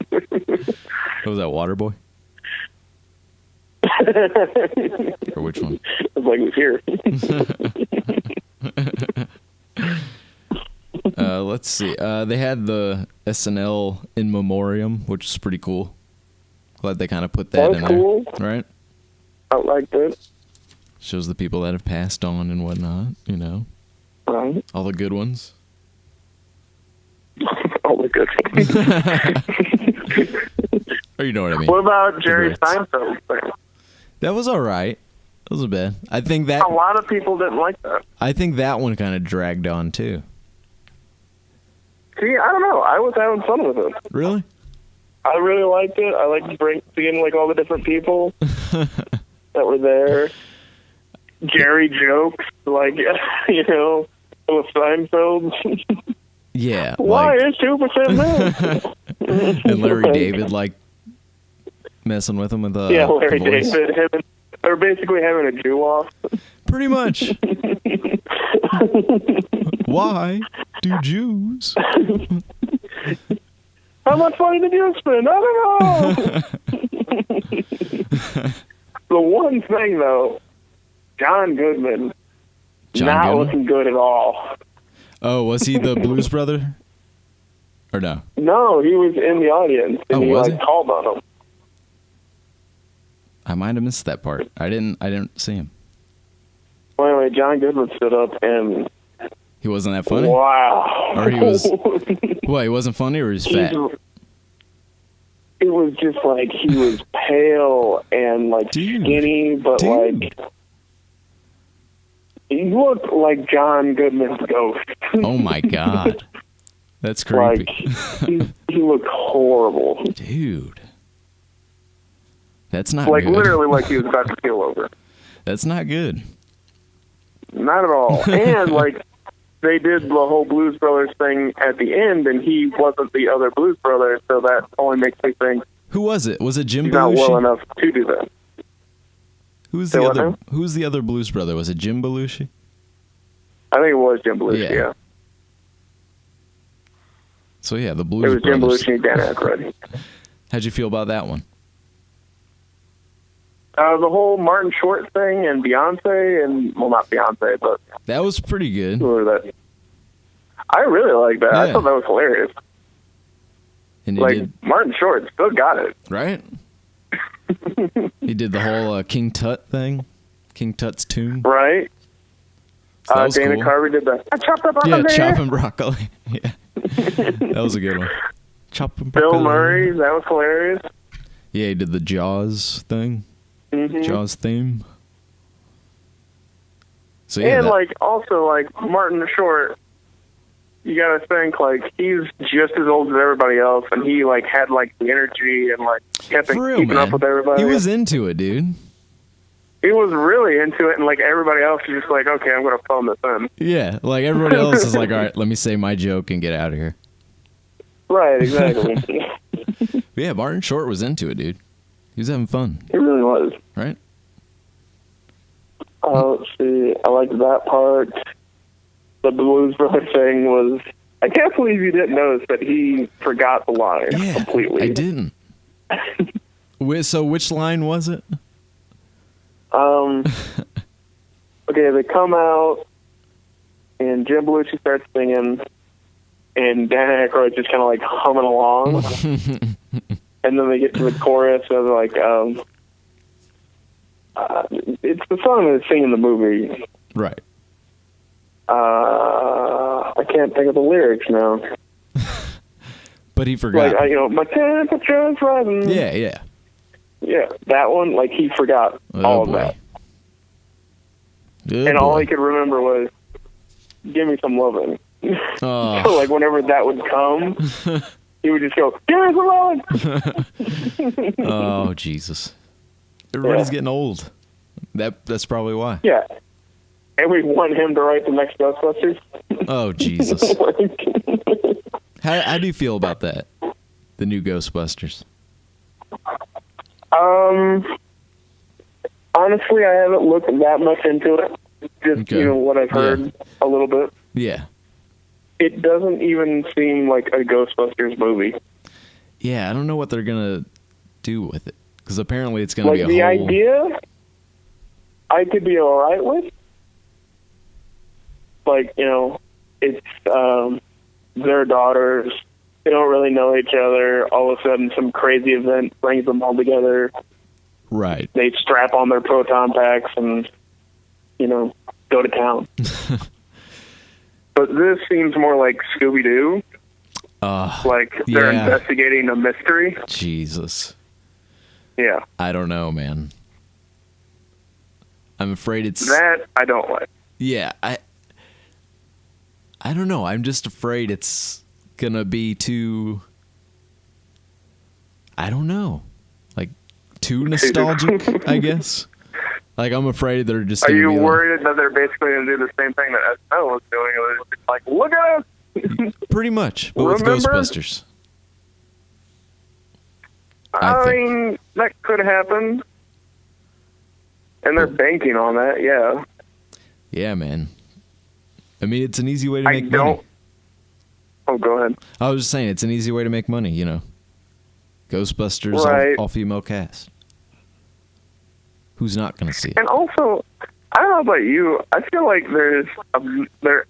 What was that, Waterboy? Or which one? It's like it was here. Let's see. They had the SNL in memoriam, which is pretty cool. Glad they kind of put that in cool. there, right? I liked it. Shows the people that have passed on and whatnot. You know, Right. all the good ones. All the good things. Or you know what I mean. What about Jerry Congrats. Seinfeld thing? That was all right. It wasn't bad. I think that. A lot of people didn't like that. I think that one kind of dragged on too. See, I don't know. I was having fun with it. Really? I really liked it. I liked seeing like all the different people that were there. Jerry jokes, like you know, with Seinfeld. Yeah. Why like- is 2% this? and Larry David like messing with him with Yeah, Larry the voice. David. They're basically having a Jew off. Pretty much. Why do Jews? How much money did you spend? I don't know. The one thing, though, John Goodman, John not Goodman? looking good at all. Oh, was he the Blues Brother? Or no? No, he was in the audience, and Oh, he was like he? called on him. I might have missed that part. I didn't see him. Well, anyway, John Goodman stood up and He wasn't that funny? wow. Or he was- What, he wasn't funny or he's fat? It was just like he was pale and like Dude. skinny, but Dude. like he looked like John Goodman's ghost. Oh my god. That's creepy. Like he looked horrible. Dude. That's not Like good. literally like he was about to keel over. That's not good. Not at all. And like they did the whole Blues Brothers thing at the end, and he wasn't the other Blues Brother, so that only makes me think Who was it? Was it Jim he's not well Belushi? enough to do that. Who's Say the what other now? Who's the other Blues Brother? Was it Jim Belushi? I think it was Jim Belushi, Yeah. yeah. So yeah, the It Blues was Jim Brothers. Belushi and Dan Aykroyd. How'd you feel about that one? The whole Martin Short thing and Beyonce, and, well, not Beyonce, but That was pretty good. who was that? I really liked that. I Yeah. thought that was hilarious. And he Like, did, Martin Short still got it. right? He did the whole King Tut thing. King Tut's tune. Right? So that was Dana cool. Carvey did that. I chopped up Yeah, on there. chopping broccoli. Yeah. That was a good one. Chopping broccoli. Bill Murray, that was hilarious. Yeah, he did the Jaws thing. Hmm. Jaws theme. So yeah, And, that- like, also, like, Martin Short, you gotta think, like, he's just as old as everybody else, and he, like, had, like, the energy and, like, kept for real, keeping man. up with everybody. He was into it, dude. He was really into it, and, like, everybody else was just like, okay, I'm gonna phone this in. Yeah, like everybody else is like, all right, let me say my joke and get out of here. Right, exactly. But yeah, Martin Short was into it, dude. He was having fun, It really was. right? Let's see. I liked that part. The Blues Brother thing was... I can't believe you didn't notice that he forgot the line Yeah, completely. I didn't. So which line was it? Okay, they come out, and Jim Belushi starts singing, and Dan Aykroyd just kind of like humming along. And then they get to the chorus, and they're like, it's the song that's singing in the movie. Right. I can't think of the lyrics now. But he forgot. Like, my temperature's rising. Yeah. Yeah, that one, like, he forgot all of that. Good And all boy. he could remember was, give me some loving. Oh. So, like, whenever that would come, he would just go, give me some loving! Oh, Jesus. Everybody's Yeah. getting old. That's probably why. Yeah. And we want him to write the next Ghostbusters. Oh, Jesus. How do you feel about that? The new Ghostbusters? Honestly, I haven't looked that much into it. Just, Okay. what I've heard a little bit. Yeah. It doesn't even seem like a Ghostbusters movie. Yeah, I don't know what they're going to do with it. Because apparently it's going to Like, be a the whole... idea, I could be all right with. Like, it's their daughters. They don't really know each other. All of a sudden, some crazy event brings them all together. Right. They strap on their proton packs and, go to town. But this seems more like Scooby-Doo. Like they're yeah. investigating a mystery. Jesus. Yeah. I don't know, man. I'm afraid it's... That I don't like. Yeah, I don't know. I'm just afraid it's gonna be too... I don't know. Like, too nostalgic, I guess. Like, I'm afraid they're just Are gonna you be worried that they're basically going to do the same thing that SNL was doing? It's like, look at us! like, pretty much, but with Remember? Ghostbusters. I think. mean, that could happen. And they're banking on that, yeah. Yeah, man. I mean, it's an easy way to I make don't... money. Oh, go ahead. I was just saying, it's an easy way to make money, Ghostbusters, Right. all female cast. Who's not going to see it? And also, I don't know about you, I feel like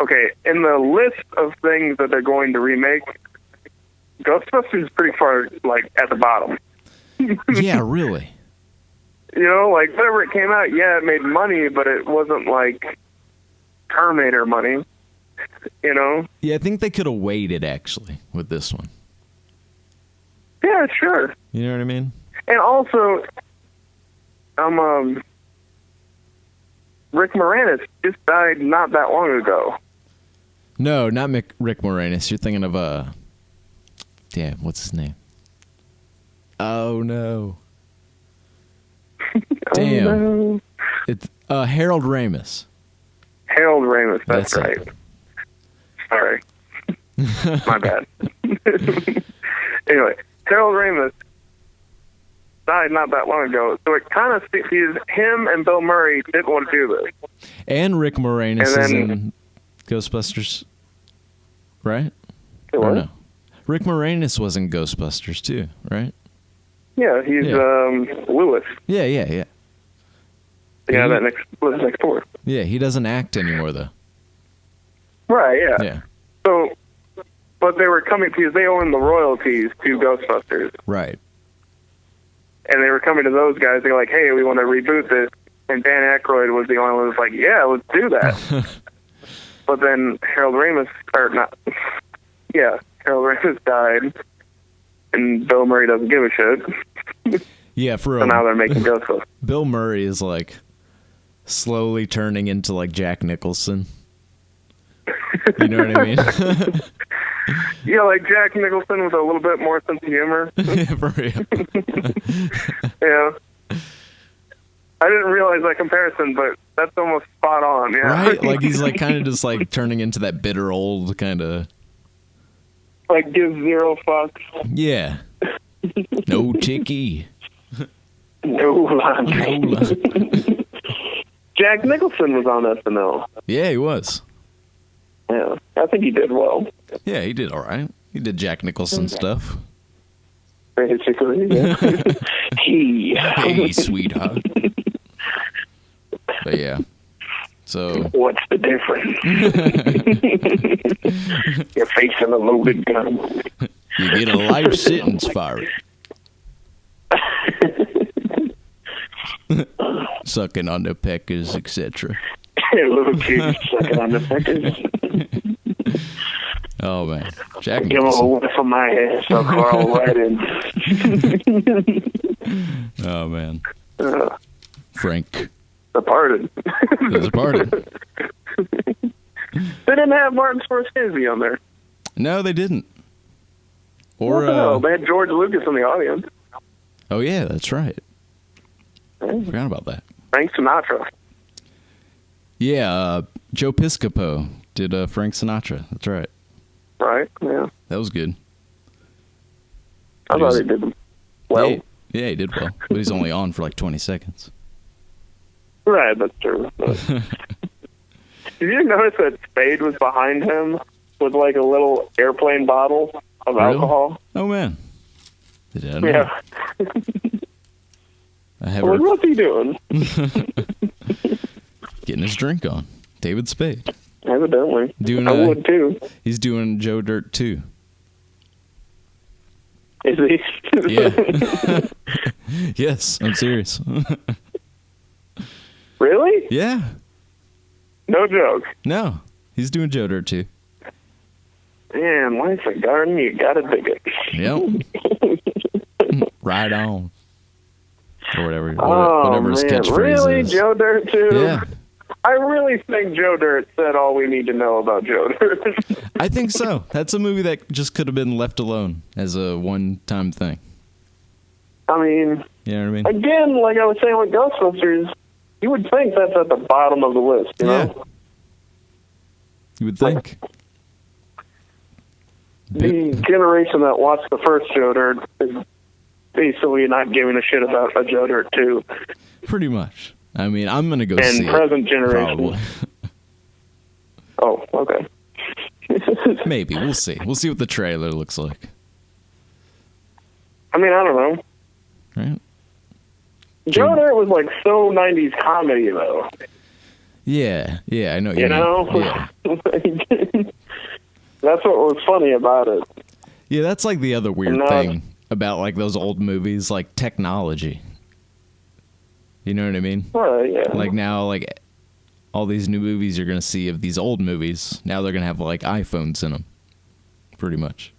okay, in the list of things that they're going to remake, Ghostbusters is pretty far, like, at the bottom. Yeah, really. Like, whenever it came out, yeah, it made money, but it wasn't, like, Terminator money, Yeah, I think they could have waited, actually, with this one. Yeah, sure. You know what I mean? And also, Rick Moranis just died not that long ago. No, not Rick Moranis. You're thinking of, damn, what's his name? Oh, no. Damn. Oh, no. It's Harold Ramis. Harold Ramis, that's That's right. Sorry. My bad. Anyway, Harold Ramis died not that long ago, so it kind of seems him and Bill Murray didn't want to do this. And Rick Moranis And is then- in Ghostbusters, right? Say Or what? no? Rick Moranis was in Ghostbusters, too, right? Yeah, he's Lewis. Yeah. The guy that lives next door. Yeah, he doesn't act anymore, though. Right, yeah. Yeah, So, but they were coming because they own the royalties to Ghostbusters. right. And they were coming to those guys. They're like, hey, we want to reboot this. And Dan Aykroyd was the only one who was like, yeah, let's do that. But then Harold Ramis, Harold Ramis died. And Bill Murray doesn't give a shit. Yeah, for So now real. they're making Ghostbusters. Bill Murray is, like, slowly turning into, like, Jack Nicholson. You know what I mean? Yeah, like Jack Nicholson with a little bit more sense of humor. Yeah, for real. Yeah. I didn't realize that comparison, but that's almost spot on, yeah. Right? Like, he's, like, kind of just, like, turning into that bitter old kind of... Like, give zero fucks. Yeah. No chickie. No line. No line. Jack Nicholson was on SNL. Yeah, he was. Yeah, I think he did well. Yeah, he did all right. He did Jack Nicholson stuff. Basically, yeah. Hey, sweetheart. But yeah. So, What's the difference? You're facing a loaded gun. you get a life sentence for it. Sucking on the peckers, etc. Little kid sucking on the peckers. Oh, man. Jack Give him a Nicholson. whiff of my ass, I'll crawl right in. Oh man, Uh, Frank. Departed. The Departed. They didn't have Martin Scorsese on there. No, they didn't. Or What the hell? They had George Lucas in the audience. oh yeah, that's right. Forgot about that. Frank Sinatra. Yeah, Joe Piscopo did Frank Sinatra. That's right. Right? Yeah. That was good. I thought he did well. Yeah, he did well. But he's only on for like 20 seconds. Right, that's true. But did you notice that Spade was behind him with like a little airplane bottle of Really? alcohol? Oh man. Did I know? Yeah. I have Well, what's he doing? getting his drink on. David Spade. Evidently. Doing I would too. He's doing Joe Dirt too. Is he? Yeah. Yes, I'm serious. Really? Yeah. No joke. No, he's doing Joe Dirt too. Man, life's a garden, you gotta dig it. Yep. Right on. Or whatever. Oh, whatever his man. catchphrase Really? is. Joe Dirt too? Yeah. I really think Joe Dirt said all we need to know about Joe Dirt. I think so. That's a movie that just could have been left alone as a one-time thing. I mean, You know what I mean? again, like I was saying with Ghostbusters, you would think that's at the bottom of the list, you know? You would think. The generation that watched the first Joe Dirt is basically not giving a shit about a Joe Dirt 2. Pretty much. I mean, I'm going to go And see present it. generation. Probably. Oh, okay. Maybe. We'll see. We'll see what the trailer looks like. I mean, I don't know. Right? Joe Dirt was like so 90s comedy, though. Yeah. Yeah, I know. You know? Yeah. That's what was funny about it. Yeah, that's like the other weird No. thing about like those old movies, like technology. You know what I mean? Right, yeah. Like now, like all these new movies you're gonna see of these old movies, now they're gonna have like iPhones in them, pretty much.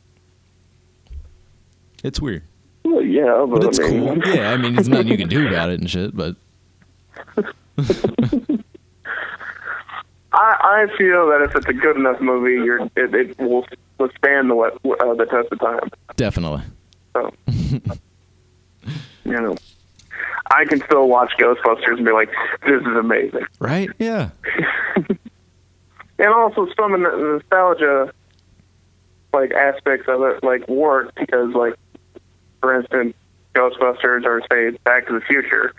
It's weird, Well, yeah, but it's I mean, cool. Yeah, I mean, there's nothing you can do about it and shit. But I feel that if it's a good enough movie, it will withstand the test of time. definitely, So, you know, I can still watch Ghostbusters and be like, this is amazing. right? Yeah, And also some of the nostalgia, like, aspects of it, like, work because, like, for instance, Ghostbusters or, say, Back to the Future,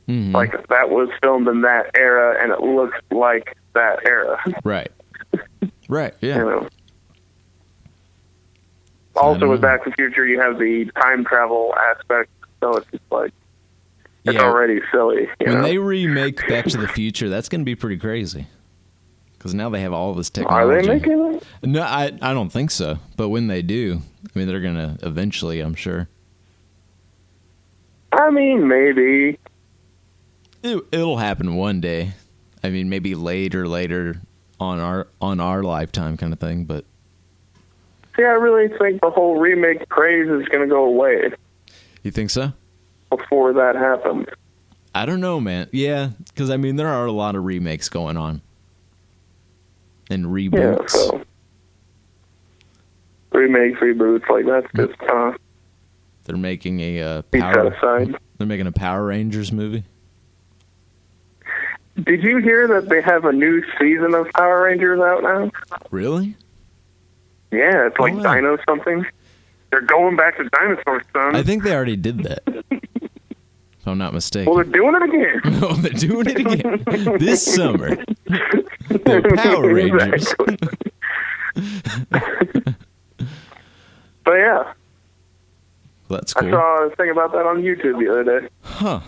Mhm. like, that was filmed in that era and it looks like that era. right, right. You Yeah, know. I Also, don't with know. Back to the Future, you have the time travel aspect, so it's just like, it's Yeah. already silly. You When know? they remake Back to the Future, that's gonna be pretty crazy. Because now they have all this Are technology. they making it? No, I don't think so. But when they do, I mean, they're gonna eventually, I'm sure. I mean, maybe. It'll happen one day. I mean, maybe later on our lifetime kind of thing. But See, I really think the whole remake craze is going to go away you think so? before that happens. I don't know, man. Yeah, because I mean, there are a lot of remakes going on and Yeah, reboots. so remakes, reboots, like that's just They're making a be set aside. They're making a Power Rangers movie. Did you hear that they have a new season of Power Rangers out now? Really? Yeah, it's like Oh, wow. Dino something. They're going back to dinosaurs, son. I think they already did that. If I'm not mistaken. Well, they're doing it again. Oh, they're doing it again this summer. They're Power Rangers. But yeah, That's I cool. saw a thing about that on YouTube the other day. Huh.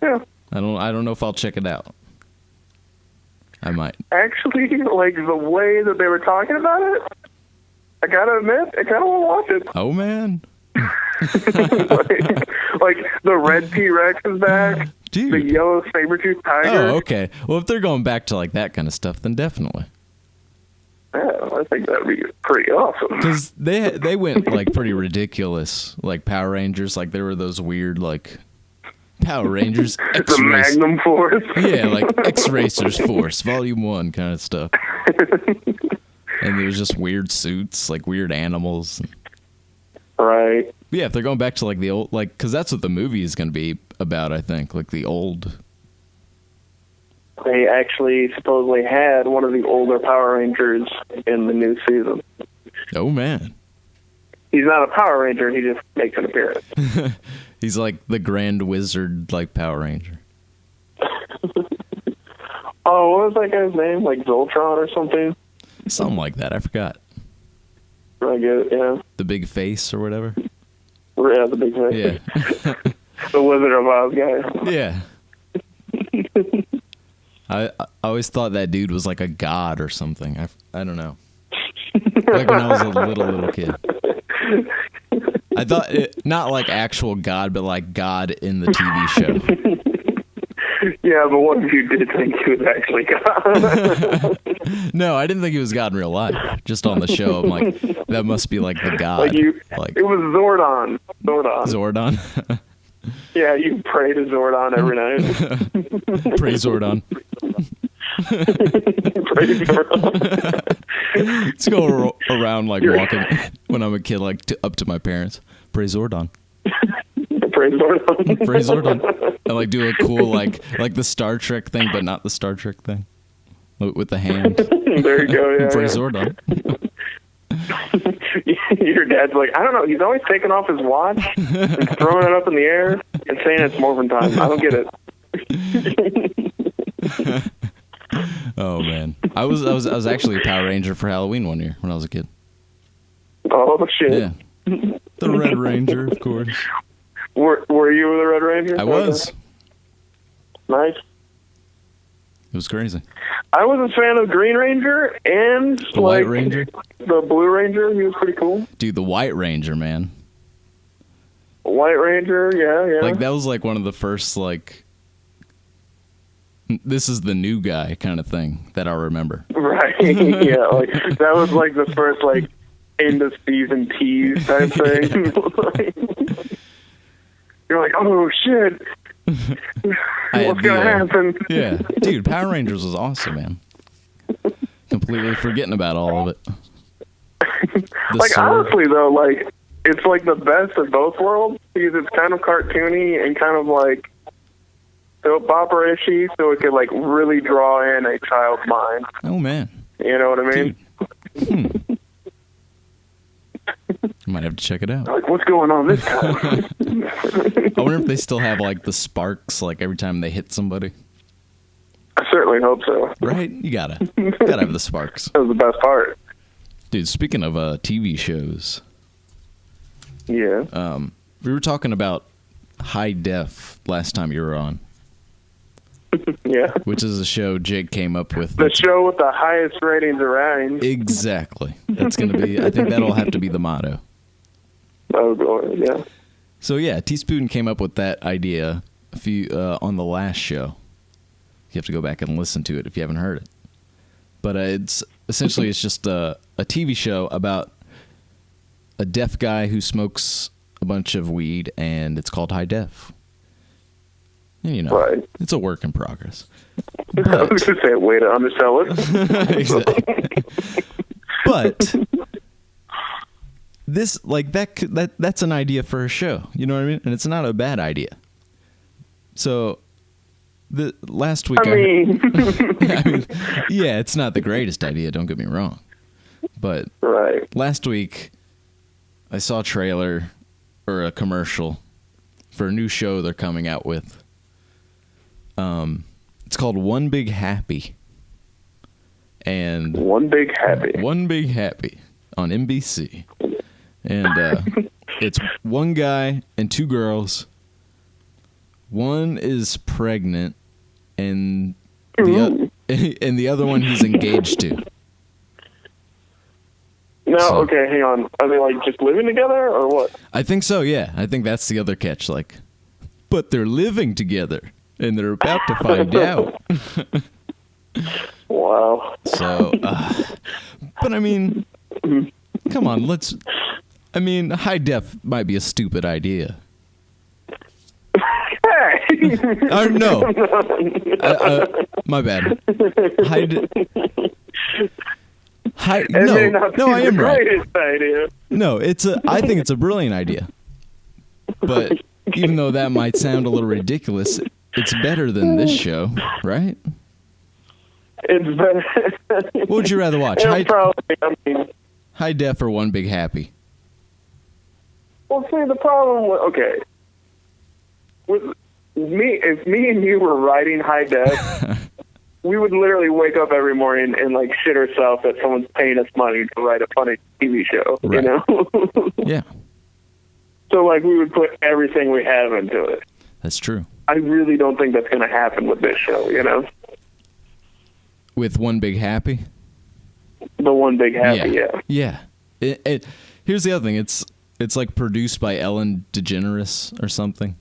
Yeah. I don't know if I'll check it out. I might. Actually, like the way that they were talking about it, I gotta admit, I kind of want to watch it. Oh man. like the red T-Rex is back, Dude. the yellow saber-tooth tiger. Oh, okay. Well, if they're going back to like that kind of stuff, then definitely. Yeah, I think that'd be pretty awesome. Because they went like pretty ridiculous, like Power Rangers. Like there were those weird like Power Rangers The Magnum Force. Yeah, like X Racers Force Volume 1 kind of stuff. And there was just weird suits, like weird animals. Right. But yeah, if they're going back to like the old, like, because that's what the movie is going to be about, I think, like the old. They actually supposedly had one of the older Power Rangers in the new season. Oh man, He's not a Power Ranger, he just makes an appearance. he's like the Grand Wizard, like Power Ranger. Oh, what was that guy's name? Like Zoltron or something? Something like that. I forgot. I get it, yeah. The big face or whatever. Yeah, the big guy. Yeah. The Wizard of Oz guy. Yeah. I always thought that dude was like a god or something. I don't know. Like when I was a little kid. I thought not like actual god, but like God in the TV show. Yeah, but what if you did think he was actually God? No, I didn't think he was God in real life. Just on the show, I'm like, that must be like the God. It was Zordon. Zordon. Yeah, you pray to Zordon every night. Pray Zordon. Pray to Zordon. Let's go around like walking when I'm a kid, like up to my parents. Pray Zordon. Pray Zordon. Pray Zordon. And like do a cool like the Star Trek thing, but not the Star Trek thing. With the hand. There you go, yeah. Pray yeah. Zordon. Your dad's like, I don't know, he's always taking off his watch and throwing it up in the air and saying it's Morphin time. I don't get it. Oh man. I was actually a Power Ranger for Halloween one year when I was a kid. Oh shit. Yeah. The Red Ranger, of course. Were you the Red Ranger? I was. Nice. It was crazy. I was a fan of Green Ranger and The White Ranger? The Blue Ranger. He was pretty cool. Dude, the White Ranger, man. White Ranger, yeah. Like that was like one of the first like this is the new guy kind of thing that I remember. Right. Yeah, like that was like the first like end of season tease type thing. You're like, oh shit. What's gonna happen? Yeah, dude, Power Rangers was awesome, man. Completely forgetting about all of it. Like sword. Honestly though, like it's like the best of both worlds because it's kind of cartoony and kind of like soap opera-ishy, so it could like really draw in a child's mind. Oh man, you know what I mean? I might have to check it out. Like, what's going on this time? I wonder if they still have like the sparks, like every time they hit somebody. I certainly hope so. Right? You gotta have the sparks. That was the best part. Dude, speaking of TV shows, yeah, we were talking about High Def last time you were on. Yeah, which is a show Jake came up with. The show with the highest ratings around. Exactly. That's gonna be. I think that'll have to be the motto. Oh, God, yeah. So yeah, Tspoon came up with that idea a few on the last show. You have to go back and listen to it if you haven't heard it. But it's essentially it's just a TV show about a deaf guy who smokes a bunch of weed, and it's called High Def. And, you know, right. It's a work in progress. But, I was going to say a way to undersell it. Exactly. But this, like that's an idea for a show. You know what I mean? And it's not a bad idea. So the last week, I mean, yeah, it's not the greatest idea. Don't get me wrong. But right. Last week, I saw a trailer or a commercial for a new show they're coming out with. It's called One Big Happy. And One Big Happy. One Big Happy on NBC. And it's one guy and two girls. One is pregnant, and the other one he's engaged to. No, okay, hang on. Are they like just living together or what? I think so, yeah. I think that's the other catch. Like, but they're living together, and they're about to find out. Wow. So, But I mean, come on, high def might be a stupid idea. Hey! No. My bad. No, I am right. Idea. No, I think it's a brilliant idea. But even though that might sound a little ridiculous, it's better than this show, right? It's better. What would you rather watch? High def or One Big Happy? Well, see, the problem with me, if me and you were writing high def, we would literally wake up every morning and like shit ourselves that someone's paying us money to write a funny TV show, right. You know? Yeah. So like we would put everything we have into it. That's true. I really don't think that's going to happen with this show, you know? With One Big Happy? The One Big Happy, yeah. Yeah. Here's the other thing. It's like produced by Ellen DeGeneres or something.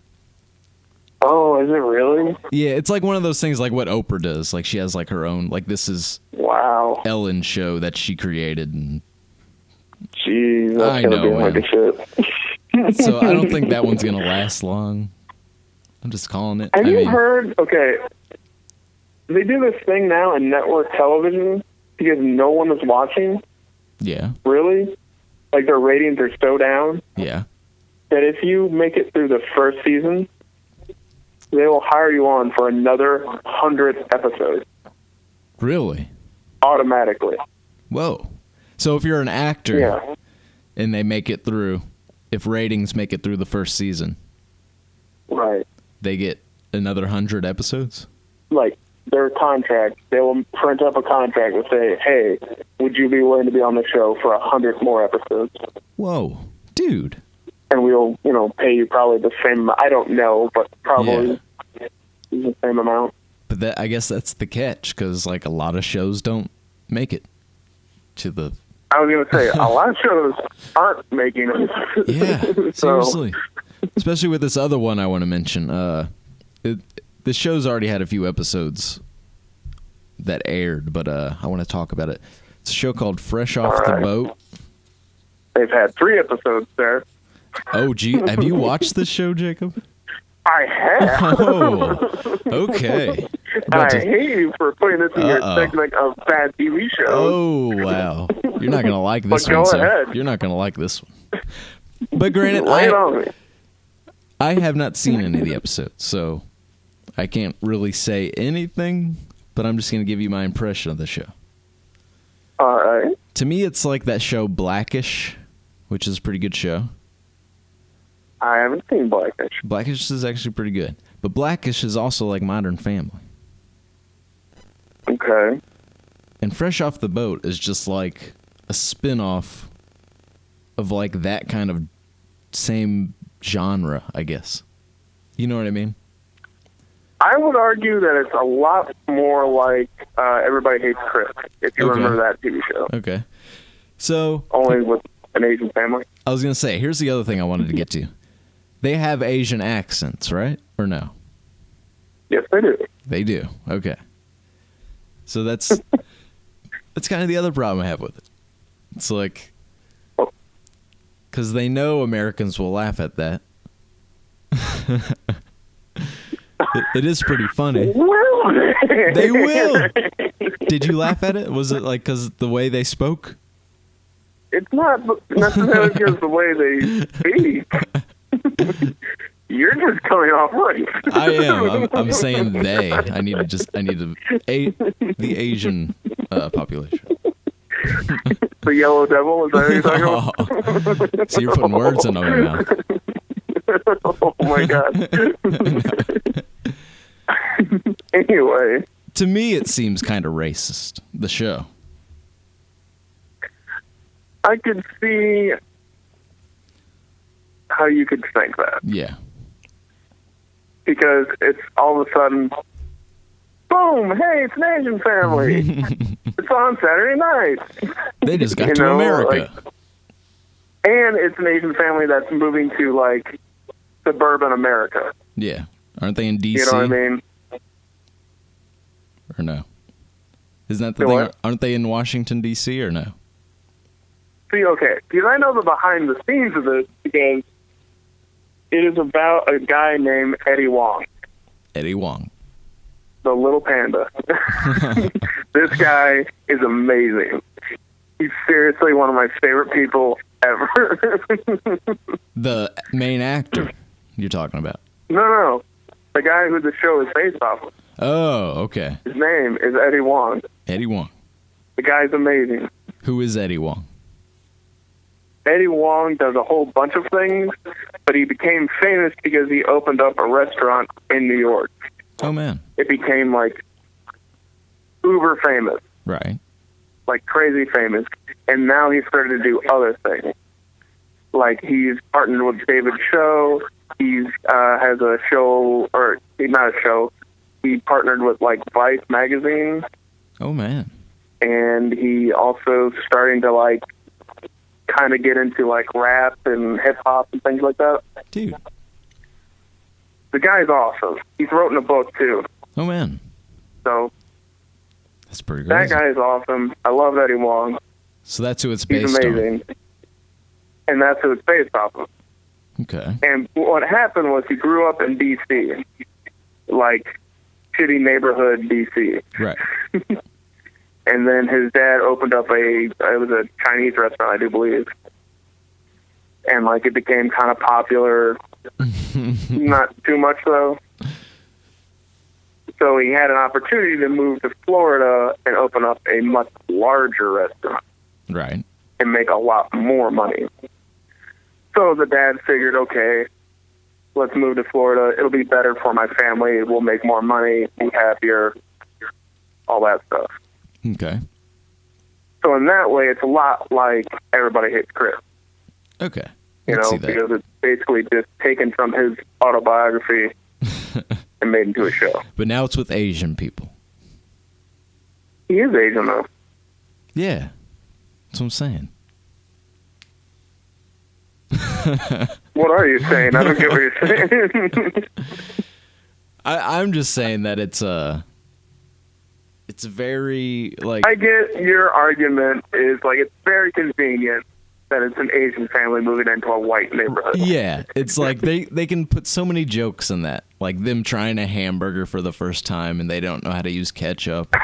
Oh, is it really? Yeah, it's like one of those things like what Oprah does. Like she has like her own, like this is wow Ellen's show that she created. And jeez, that's going to be hard to shit. So I don't think that one's going to last long. I'm just calling it. Have you heard, okay, they do this thing now in network television because no one is watching. Yeah. Really? Like their ratings are so down. Yeah. That if you make it through the first season, they will hire you on for another 100 episodes. Really? Automatically. Whoa. So if you're an actor and they make it through, if ratings make it through the first season, right, they get another 100 episodes? Like their contract, they will print up a contract and say, hey, would you be willing to be on the show for 100 more episodes? Whoa. Dude. And we'll, pay you probably the same. I don't know, but probably the same amount. But I guess that's the catch, because like a lot of shows don't make it to the. I was gonna say a lot of shows aren't making it. Yeah, seriously. Especially with this other one I want to mention. The show's already had a few episodes that aired, but I want to talk about it. It's a show called Fresh Off the Boat. They've had 3 episodes there. Oh, gee. Have you watched this show, Jacob? I have. Oh, okay. I hate you for putting this in your segment of bad TV shows. Oh, wow. You're not going to like this one, go sir. ahead. You're not going to like this one. But granted, I have not seen any of the episodes, so I can't really say anything, but I'm just going to give you my impression of the show. All right. To me, it's like that show Blackish, which is a pretty good show. I haven't seen Blackish. Blackish is actually pretty good. But Blackish is also like Modern Family. Okay. And Fresh Off the Boat is just like a spin-off of like that kind of same genre, I guess. You know what I mean? I would argue that it's a lot more like Everybody Hates Chris, if you remember that TV show. Okay. So... Only with an Asian family. I was going to say, here's the other thing I wanted to get to. They have Asian accents, right? Or no? Yes, they do. They do. Okay. So that's kind of the other problem I have with it. It's like, because they know Americans will laugh at that. It is pretty funny. They will. Did you laugh at it? Was it like because the way they spoke? It's not necessarily because the way they speak. You're just coming off right. I am. I'm saying they. I need the Asian population. The Yellow Devil, is that what you're talking about? So you're putting words in my mouth. Oh my god. Anyway. To me, it seems kind of racist, the show. I could see how you could think that. Yeah. Because it's all of a sudden, boom, hey, it's an Asian family. It's on Saturday night. They just got to America. And it's an Asian family that's moving to, like, suburban America. Yeah. Aren't they in D.C.? You know what I mean? Or no? Isn't that the thing? Aren't they in Washington, D.C. or no? See, okay, because I know the behind the scenes of this because it is about a guy named Eddie Wong. Eddie Wong. The little panda. This guy is amazing. He's seriously one of my favorite people ever. The main actor you're talking about. No. The guy who the show is based off of. Oh, okay. His name is Eddie Wong. Eddie Wong. The guy's amazing. Who is Eddie Wong? Eddie Wong does a whole bunch of things, but he became famous because he opened up a restaurant in New York. Oh, man. It became, like, uber famous. Right. Like, crazy famous. And now he's started to do other things. Like, he's partnered with David Show. He's has a show, or not a show. He partnered with, like, Vice magazine. Oh, man. And he also starting to, like, kind of get into, like, rap and hip-hop and things like that. Dude. The guy's awesome. He's written a book, too. Oh, man. So, That's pretty great. that guy is awesome. I love Eddie Wong. So that's who it's He's based amazing. And that's who it's based off of. on. Okay. And what happened was he grew up in D.C., like, shitty neighborhood D.C. Right. And then his dad opened up it was a Chinese restaurant, I do believe. And, like, it became kind of popular. Not too much, though. So he had an opportunity to move to Florida and open up a much larger restaurant. Right. And make a lot more money. So the dad figured, okay, let's move to Florida. It'll be better for my family. We'll make more money, be happier, all that stuff. Okay. So in that way, it's a lot like Everybody Hates Chris. Okay. You Let's know, see that. because it's basically just taken from his autobiography and made into a show. But now it's with Asian people. He is Asian, though. Yeah. That's what I'm saying. What are you saying? I don't get what you're saying. I'm just saying that it's very, like... I get your argument is, like, it's very convenient that it's an Asian family moving into a white neighborhood. Yeah, it's like they can put so many jokes in that. Like them trying a hamburger for the first time and they don't know how to use ketchup.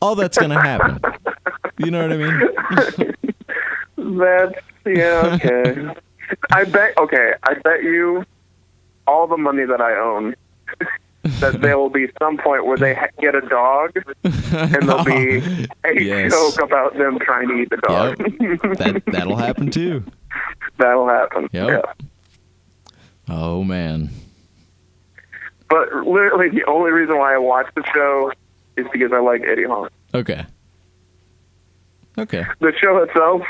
All that's going to happen. You know what I mean? Yeah, okay. I bet you all the money that I own that there will be some point where they get a dog and there'll be a joke about them trying to eat the dog. Yep. That'll happen too. That'll happen. Yep. Yeah. Oh, man. But literally the only reason why I watch the show is because I like Eddie Wong. Okay. The show itself,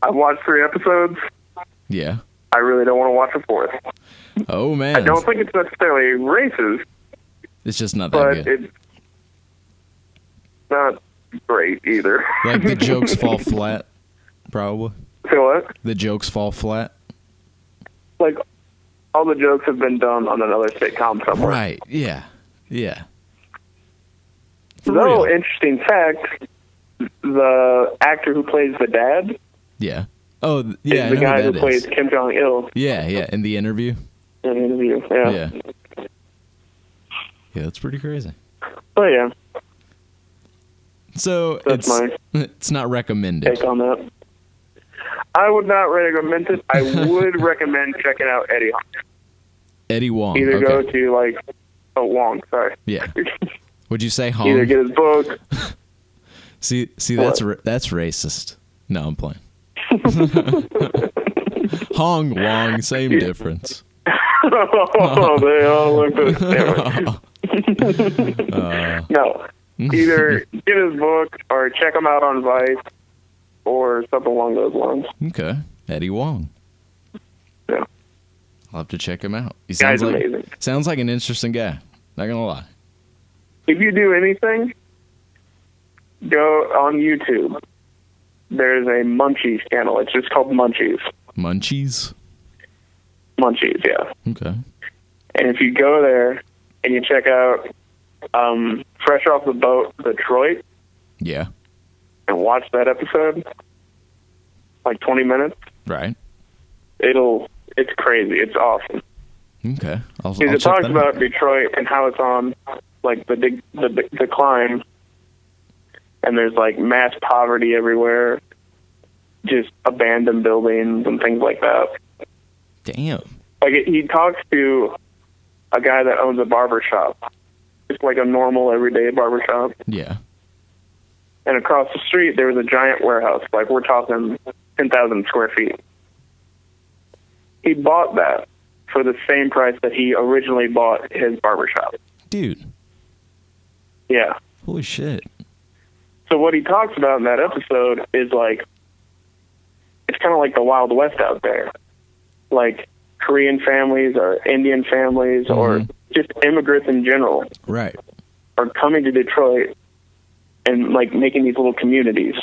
I've watched 3 episodes. Yeah. I really don't want to watch a 4th. Oh, man. I don't think it's necessarily racist, It's just not that but good. it's not great either. Like the jokes fall flat, probably. So what? The jokes fall flat. Like, all the jokes have been done on another sitcom somewhere. Right. Yeah. Yeah. For Though, real. interesting fact, the actor who plays the dad Yeah. Oh, yeah. is the I know guy who who that plays is. Kim Jong-il Yeah. Yeah. In the interview. in the interview. Yeah. Yeah. Yeah. That's pretty crazy. But yeah, So That's it's not recommended. take on that. I would not recommend it. I would recommend checking out Eddie Wong. Eddie Wong. Either Okay. go to, like, Wong, sorry. Yeah. Would you say Hong? Either get his book. See, What? that's racist. No, I'm playing. Hong Wong, same difference. Oh, they all look the same. No. Either get his book or check him out on Vice or something along those lines. Okay. Eddie Wong. Yeah. I'll have to check him out. He Guy's sounds like amazing. sounds like an interesting guy. Not gonna lie. If you do anything, go on YouTube. There's a Munchies channel. It's just called Munchies. Munchies. Munchies, yeah. Okay. And if you go there and you check out Fresh Off the Boat, Detroit, Yeah. and watch that episode, like 20 minutes. Right. It's crazy. It's awesome. Okay. I'll Because it check talks that about out. Detroit and how it's on like the decline, and there's like mass poverty everywhere, just abandoned buildings and things like that. Damn. Like he talks to a guy that owns a barber shop. It's like a normal everyday barber shop. Yeah. And across the street there was a giant warehouse. Like we're talking 10,000 square feet. He bought that for the same price that he originally bought his barber shop. Dude. Yeah. Holy shit. So what he talks about in that episode is like, it's kind of like the Wild West out there. Like Korean families or Indian families or just immigrants in general Right. are coming to Detroit and like making these little communities.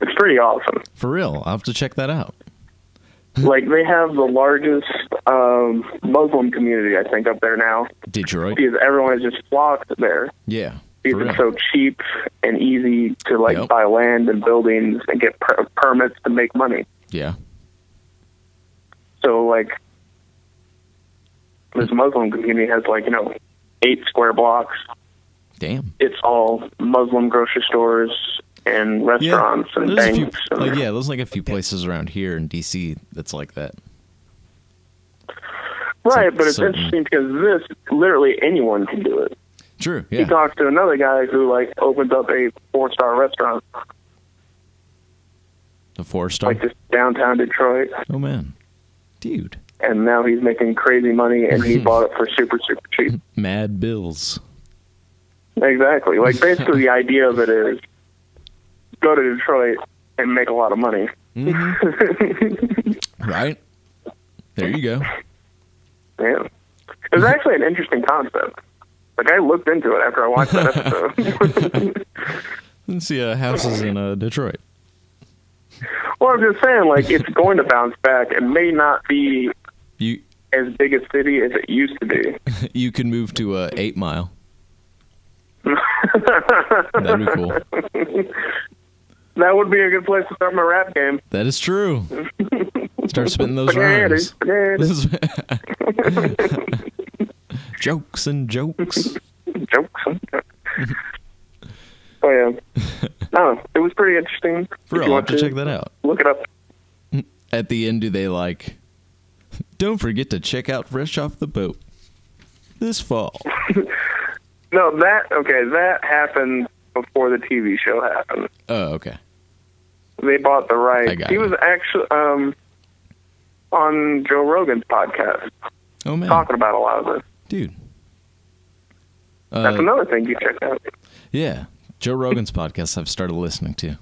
It's pretty awesome. For real. I'll have to check that out. Like they have the largest Muslim community, I think, up there now. Detroit. Because everyone has just flocked there. Yeah. For Because real. it's so cheap and easy to like Yep. buy land and buildings and get permits to make money. Yeah. So like this Muslim community has like 8 square blocks. Damn. It's all Muslim grocery stores and restaurants and There's a few, banks. And, there's like a few places around here in DC that's like that. right, but it's certain- interesting because this literally anyone can do it. True. He Yeah. talks to another guy who like opens up a 4-star restaurant, The 4-star. like just downtown Detroit, Oh man. Dude. and now he's making crazy money, and he bought it for super cheap. Mad Bills. Exactly. Like basically the idea of it is go to Detroit and make a lot of money. Right? There you go. Yeah. It was actually an interesting concept. Like I looked into it after I watched that episode. Let's see houses in Detroit. Well, I'm just saying, like, it's going to bounce back. It may not be You as big a city as it used to be. you can move to 8 Mile. That'd be cool. That would be a good place to start my rap game. That is true. Start spitting those Spaghetti, rhymes. spaghetti. Jokes and jokes. Jokes. Oh, yeah. No, it was pretty interesting. For If real, you I'll want have to check that out. Look it up. At the end, do they like, don't forget to check out Fresh Off the Boat this fall. No, that happened before the TV show happened. Oh, okay. They bought the I rights. got He you. was actually on Joe Rogan's podcast Oh, man. talking about a lot of this. Dude. That's another thing you check out. Yeah. Joe Rogan's podcast I've started listening to.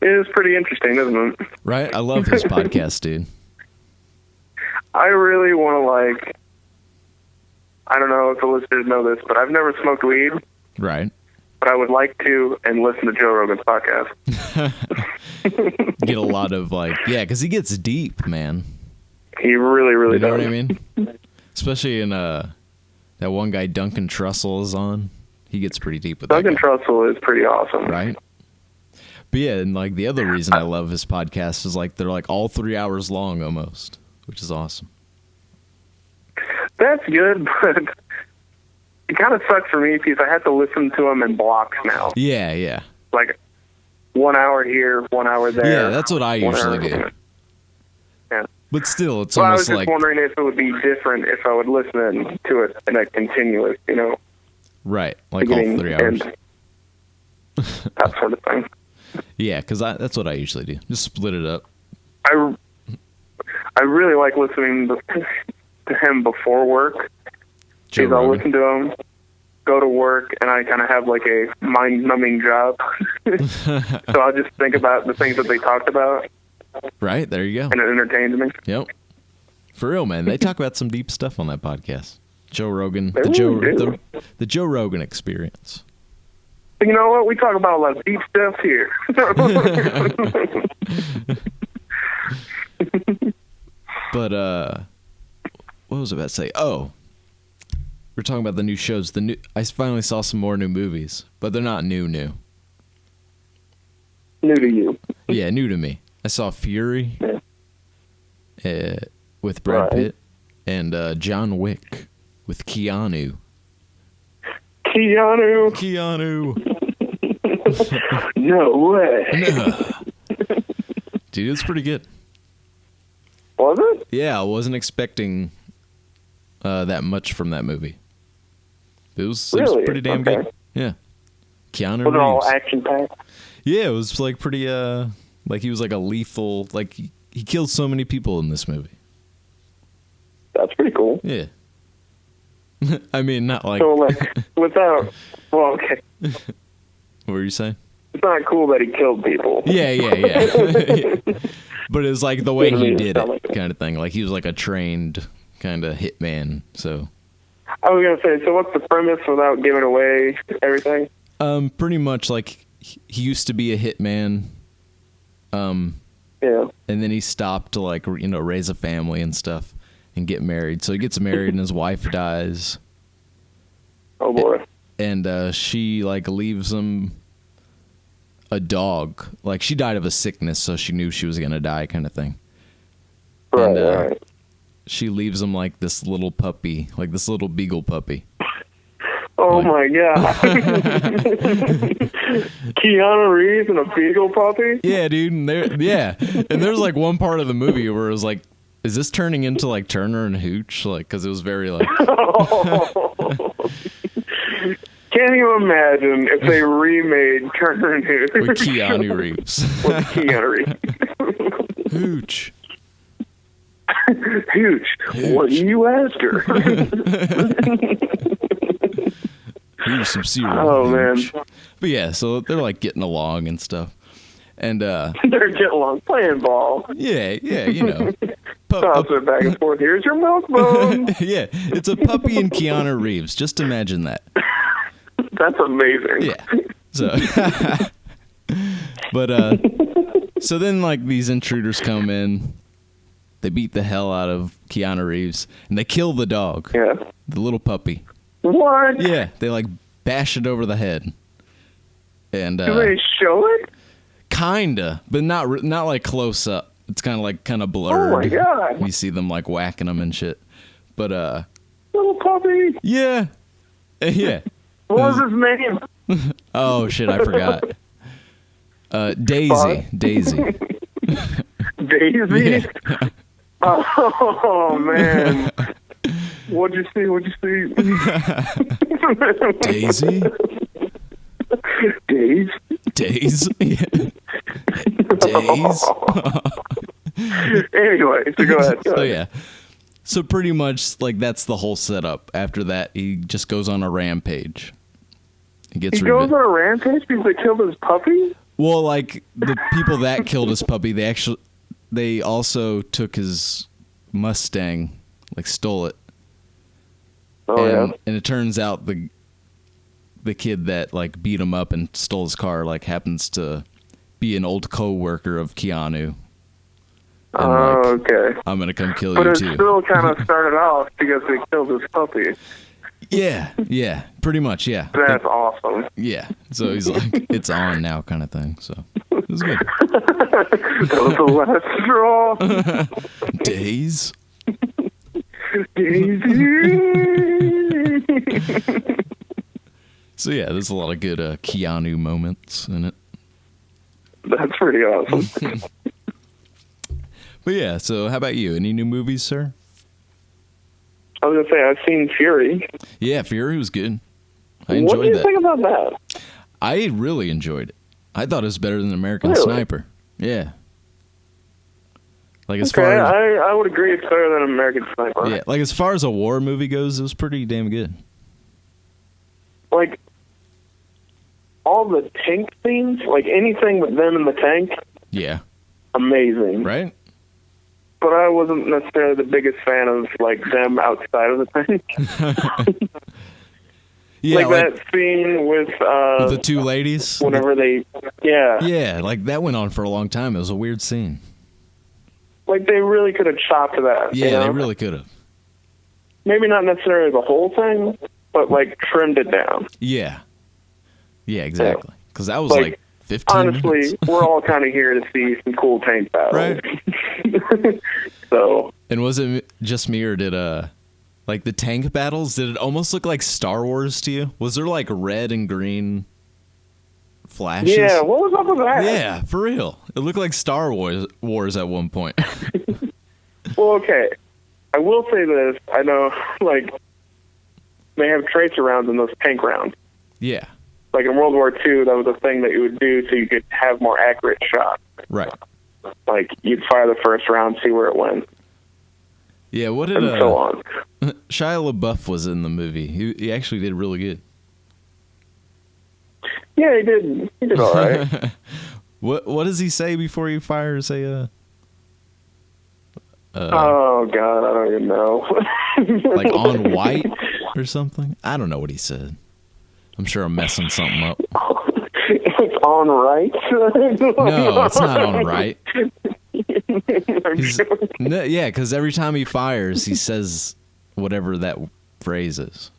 It is pretty interesting, isn't it? Right? I love his podcast, dude. I really want to, I don't know if the listeners know this, but I've never smoked weed, Right. but I would like to and listen to Joe Rogan's podcast. Get a lot of because he gets deep, man. He really, really You know does. what I mean? Especially in that one guy Duncan Trussell is on. He gets pretty deep with Duncan that guy. Trussell is pretty awesome. Right? But yeah, and the other reason I love his podcast is they're all 3 hours long almost, which is awesome. That's good, but it kind of sucks for me because I have to listen to them in blocks now. Yeah. Like 1 hour here, 1 hour there. Yeah, that's what I 1 usually hour do. here. Yeah. But still, it's Well, I was almost just wondering if it would be different if I would listen to it in a continuous, right, all beginning, 3 hours. end, that sort of thing. Yeah, because that's what I usually do. Just split it up. I really like listening to him before work. Joe Because I'll Rogan. listen to him, go to work, and I kind of have a mind-numbing job. So I'll just think about the things that they talked about, Right, there you go. and it entertains me. Yep. For real, man. They talk about some deep stuff on that podcast. Joe Rogan, They the really do. Joe Rogan experience. You know what? We talk about a lot of deep stuff here. But what was I about to say? Oh, we're talking about the new shows. I finally saw some more new movies, but they're not new. New to you. Yeah, new to me. I saw Fury with Brad Right. Pitt and John Wick with Keanu. Keanu. No way. No. Dude, it was pretty good. Was it? Yeah, I wasn't expecting that much from that movie. It was Really? pretty damn Okay. good. Yeah. Keanu Was it all Reeves. action-packed? Yeah, it was like pretty like he was like a lethal, like he killed so many people in this movie. That's pretty cool. Yeah. I mean, not like So, like, without... Well, okay. what were you saying? It's not cool that he killed people. Yeah. But it was like the way Didn't he mean to did sound it, like it. kind of thing. Like he was like a trained kind of hitman. So, I was going to say, so what's the premise without giving away everything? pretty much like he used to be a hitman. Yeah. And then he stopped to like raise a family and stuff and get married. So he gets married and his wife dies. Oh, boy. And she like leaves him a dog. Like she died of a sickness, so she knew she was gonna die, kind of thing. Right, And, right. She leaves him like this little puppy, like this little beagle puppy. Oh, like- my God. Keanu Reeves and a beagle puppy? Yeah, dude. And there's like one part of the movie where it was like, is this turning into like Turner and Hooch? Like, because it was very like. Can you imagine if they remade Turner and Hooch? With Keanu Reeves. With Keanu Reeves. Hooch. Hooch, what do you ask her? Here's some cereal. Oh, Hooch. man. But yeah, so they're like getting along and stuff. And They're getting along, playing ball. yeah, Toss it back and forth. Here's your milk bone. Yeah, it's a puppy and Keanu Reeves. Just imagine that. That's amazing. Yeah. So, but so then like these intruders come in, they beat the hell out of Keanu Reeves, and they kill the dog, Yeah. the little puppy. What? Yeah, they like bash it over the head, and Do they show it? kinda, but not like close up. It's kind of blurred. Oh my God. You see them like whacking them and shit. But Little puppy. yeah, yeah. What was his name? Oh shit, I forgot. Daisy. Bud? Daisy. Daisy? Yeah. Oh, man. What'd you see? Daisy? Days? Days? Yeah. Days? Anyway, so go ahead. So yeah. So pretty much like that's the whole setup. After that, he just goes on a rampage. He gets He goes on a rampage because they killed his puppy? Well, like the people that killed his puppy, they also took his Mustang, like stole it. Oh, and, yeah. and it turns out the kid that like beat him up and stole his car like happens to be an old co-worker of Keanu. And, like, Okay. I'm gonna come kill But you it too. still kind of started off because they killed his puppy. Yeah, pretty much, yeah. That's awesome. Yeah. So he's like, it's on now, kind of thing. So it was good. That was the last straw. Days. Daisy. So yeah, there's a lot of good Keanu moments in it. That's pretty awesome. But yeah, so how about you? Any new movies, sir? I was gonna say I've seen Fury. Yeah, Fury was good. I What do enjoyed you that. think about that? I really enjoyed it. I thought it was better than American Really? Sniper. Yeah. Like as Okay, far as I would agree it's better than American Sniper. yeah, like as far as a war movie goes, it was pretty damn good. Like all the tank scenes, like anything with them in the tank, Yeah. amazing. Right? But I wasn't necessarily the biggest fan of like them outside of the tank. Yeah, like that scene with the two ladies. whenever they Yeah, like that went on for a long time. It was a weird scene. like they really could have chopped that. Yeah, you know? they really could have. Maybe not necessarily the whole thing, but like trimmed it down. Yeah. Yeah, exactly. Because that was like 15 honestly, minutes. we're all kind of here to see some cool tank battles. Right. So, And was it just me, or did like the tank battles, did it almost look like Star Wars to you? Was there like red and green flashes? yeah, what was up with that? Yeah, for real. It looked like Star Wars at one point. Well, okay. I will say this. I know, like, they have tracer rounds in those tank rounds. Yeah. Like in World War II, that was a thing that you would do so you could have more accurate shots. Right. Like, you'd fire the first round, see where it went, Yeah, what did and so on. Shia LaBeouf was in the movie. He actually did really good. Yeah, he did. He did all right. What does he say before he fires a Oh, God, I don't even know. like on white or something? I don't know what he said. I'm sure I'm messing something up. It's on right? No, it's not on right. I'm sure. No, yeah, because every time he fires, he says whatever that phrase is.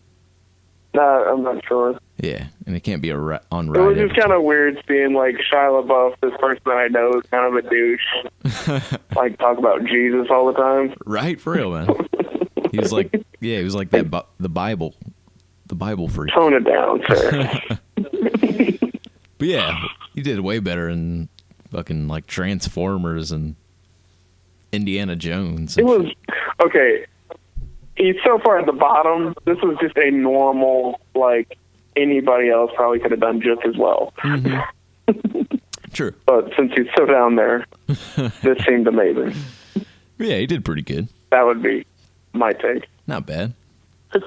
No, I'm not sure. Yeah, and it can't be on It right. was just kind of weird seeing, like, Shia LaBeouf, this person that I know is kind of a douche, like, talk about Jesus all the time. Right, for real, man. He was like, yeah, he was like that. The Bible freak. Tone it down, sir. But yeah, he did way better in fucking like Transformers and Indiana Jones. It was, okay, he's so far at the bottom, this was just a normal, like, anybody else probably could have done just as well. Mm-hmm. True. But since he's so down there, this seemed amazing. Yeah, he did pretty good. That would be my take. Not bad. But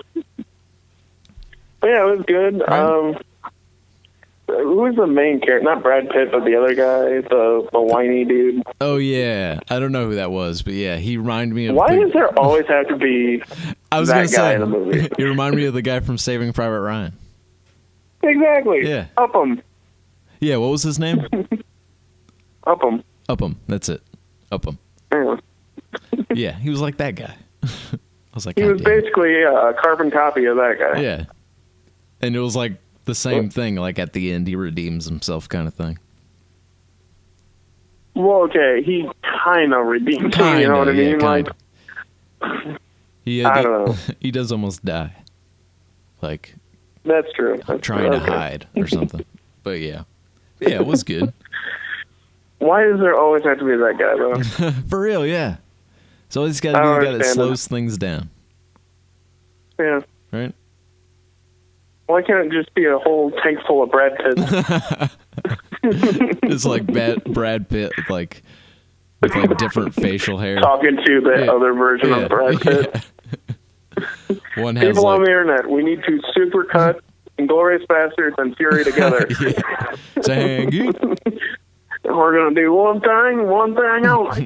yeah, it was good. Right. Who was the main character? Not Brad Pitt, but the other guy, the whiny dude. Oh yeah, I don't know who that was, but yeah, he reminded me of. Why does there always have to be I was that gonna guy say, in the movie? he reminded me of the guy from Saving Private Ryan. Exactly. Yeah. Upham. Yeah, what was his name? Upham. Upham. That's it. Upham. Yeah. Yeah, he was like that guy. I was like, He God was damn it. basically a carbon copy of that guy. Yeah, and it was like the same thing. Like at the end, he redeems himself, kind of thing. Well, okay, he kind of redeemed him, you know what I mean? Like, I don't know. He does almost die. Like That's true. trying to Okay. hide or something. But yeah, it was good. Why does there always have to be that guy, though? For real, yeah. So he's got I to don't be the guy that understand slows things down, Yeah. right? Why can't it just be a whole tank full of Brad Pitt? It's like Brad Pitt, like with like different facial hair. Talking to the Yeah. other version of Brad Pitt. Yeah. One has People on like, the internet, we need to supercut Inglourious Bastards and Fury together. yeah. Zangy. We're going to do one thing only.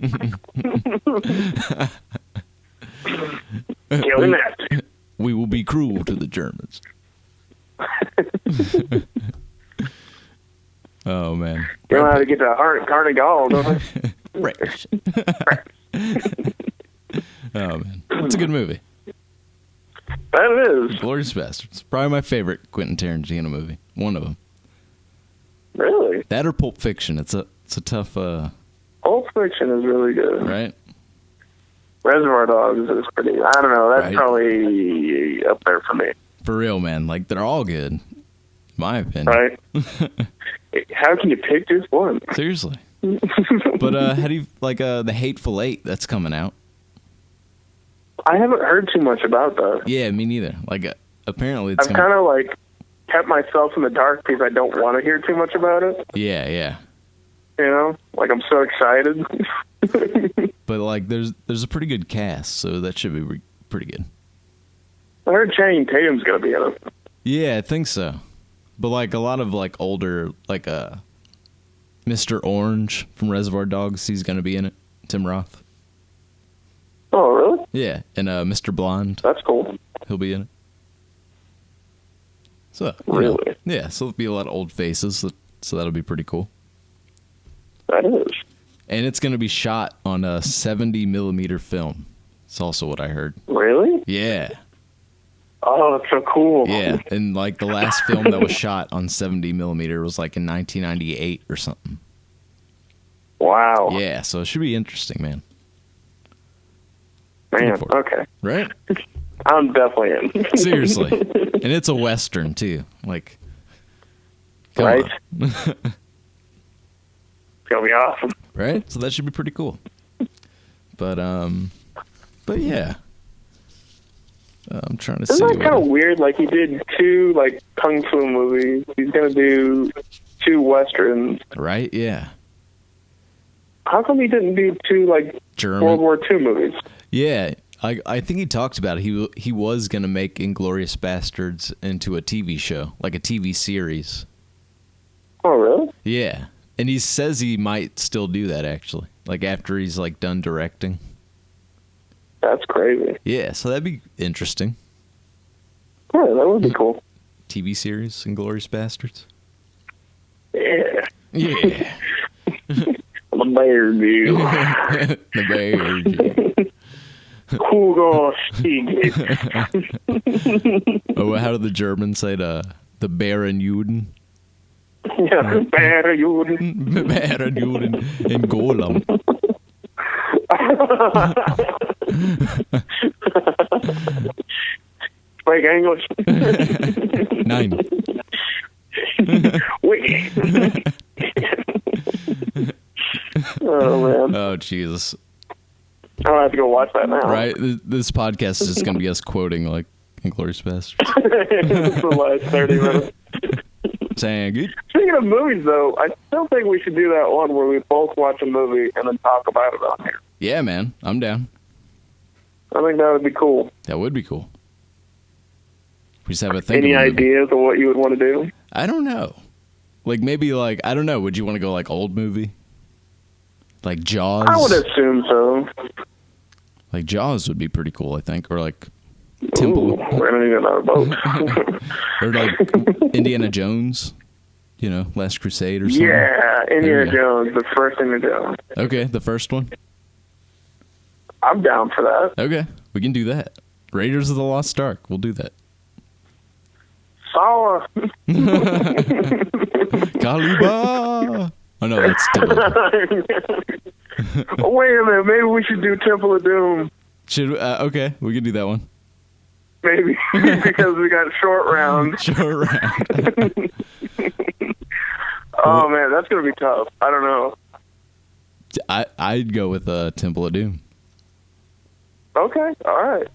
Killing that. We will be cruel to the Germans. Oh man. You know how to get to heart of gold, don't they? Right. Oh man, it's a good movie. That it is. Glorious Bastards, probably my favorite Quentin Tarantino movie. One of them. Really? That or Pulp Fiction. It's a tough, Pulp Fiction is really good. right? Reservoir Dogs is pretty. I don't know. That's Right. probably up there for me. For real, man. Like they're all good, in my opinion. Right? How can you pick just one? Seriously. But how do you like the Hateful Eight that's coming out? I haven't heard too much about that. Yeah, me neither. Like apparently it's I've kind of like kept myself in the dark because I don't want to hear too much about it. yeah. You know, like I'm so excited. But like there's a pretty good cast, so that should be pretty good. I heard Channing Tatum's gonna be in it. Yeah, I think so. But like a lot of like older like Mr. Orange from Reservoir Dogs, he's gonna be in it. Tim Roth. Oh, really? Yeah, and Mr. Blonde, That's cool. he'll be in it. So you know, Really? yeah, so there'll be a lot of old faces, so that'll be pretty cool. That is. And it's gonna be shot on a 70 millimeter film. It's also what I heard. Really? Yeah. Oh, that's so cool. Yeah, and like the last film that was shot on 70 millimeter was like in 1998 or something. Wow. Yeah, so it should be interesting, man. Man, okay. Right? I'm definitely in. Seriously. And it's a Western, too. Like, come Right? on. It's gonna be awesome. Right? So that should be pretty cool. But yeah. I'm trying to see. Isn't that kind of weird? Like, he did 2, like, kung fu movies. He's gonna do 2 westerns. Right? Yeah. How come he didn't do 2, like, German. World War II movies? Yeah. I think he talked about it. He was going to make Inglourious Bastards into a TV show, like a TV series. Oh, really? Yeah. And he says he might still do that, actually. Like, after he's, like, done directing. That's crazy. Yeah, so that'd be interesting. Yeah, that would be cool. TV series, Inglourious Bastards. Yeah. Yeah. The bear dude. The bear. Dude. Hugo Stieg. Oh, how did the Germans say the Baron Juden? Yeah, bear dude. Baron Juden in Golem. Speak English. Nine. Wait. Oh, man. Oh, Jesus. I'll have to go watch that now. Right? This podcast is just going to be us quoting, like, Inglourious Bastards. It's the last 30 minutes. Saying good. Speaking of movies, though, I still think we should do that one where we both watch a movie and then talk about it on here. Yeah, man. I'm down. I think that would be cool. That would be cool. We just have a thing. Any ideas of what you would want to do? I don't know. Like, maybe, like, I don't know. Would you want to go, like, old movie? Like Jaws? I would assume so. Like, Jaws would be pretty cool, I think. Or, like, Temple. Ooh, we're going to need another boat. Or, like, Indiana Jones. You know, Last Crusade or something. Yeah, Indiana Jones, the first Indiana Jones. Okay, the first one. I'm down for that. Okay, we can do that. Raiders of the Lost Ark. We'll do that. Saw. Kaliba! Oh, no, that's Temple. Oh, wait a minute. Maybe we should do Temple of Doom. Okay, we can do that one. Maybe. Because we got short round. Short round. Oh, man, that's going to be tough. I don't know. I'd go with Temple of Doom. Okay, all right.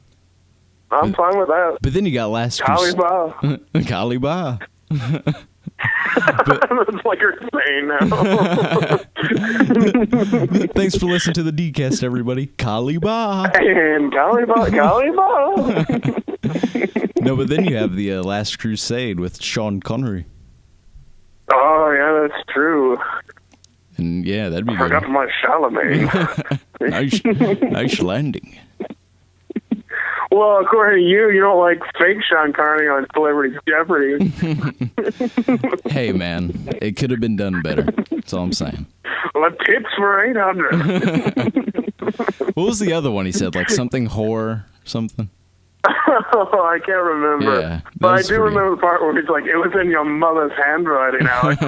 I'm fine with that. But then you got Last Crusade. Kaliba. Kaliba. That's like you're saying now. Thanks for listening to the DKast, everybody. Kaliba. And Kaliba. No, but then you have the Last Crusade with Sean Connery. Oh, yeah, that's true. And yeah, that'd be I good. forgot my Chalamet. nice landing. Well, according to you, you don't like fake Sean Connery on Celebrity Jeopardy. Hey, man, it could have been done better. That's all I'm saying. Well, tips for 800. What was the other one he said? Like something horror, something? Oh, I can't remember. Yeah, but I do remember the part where he's like, it was in your mother's handwriting, Alex.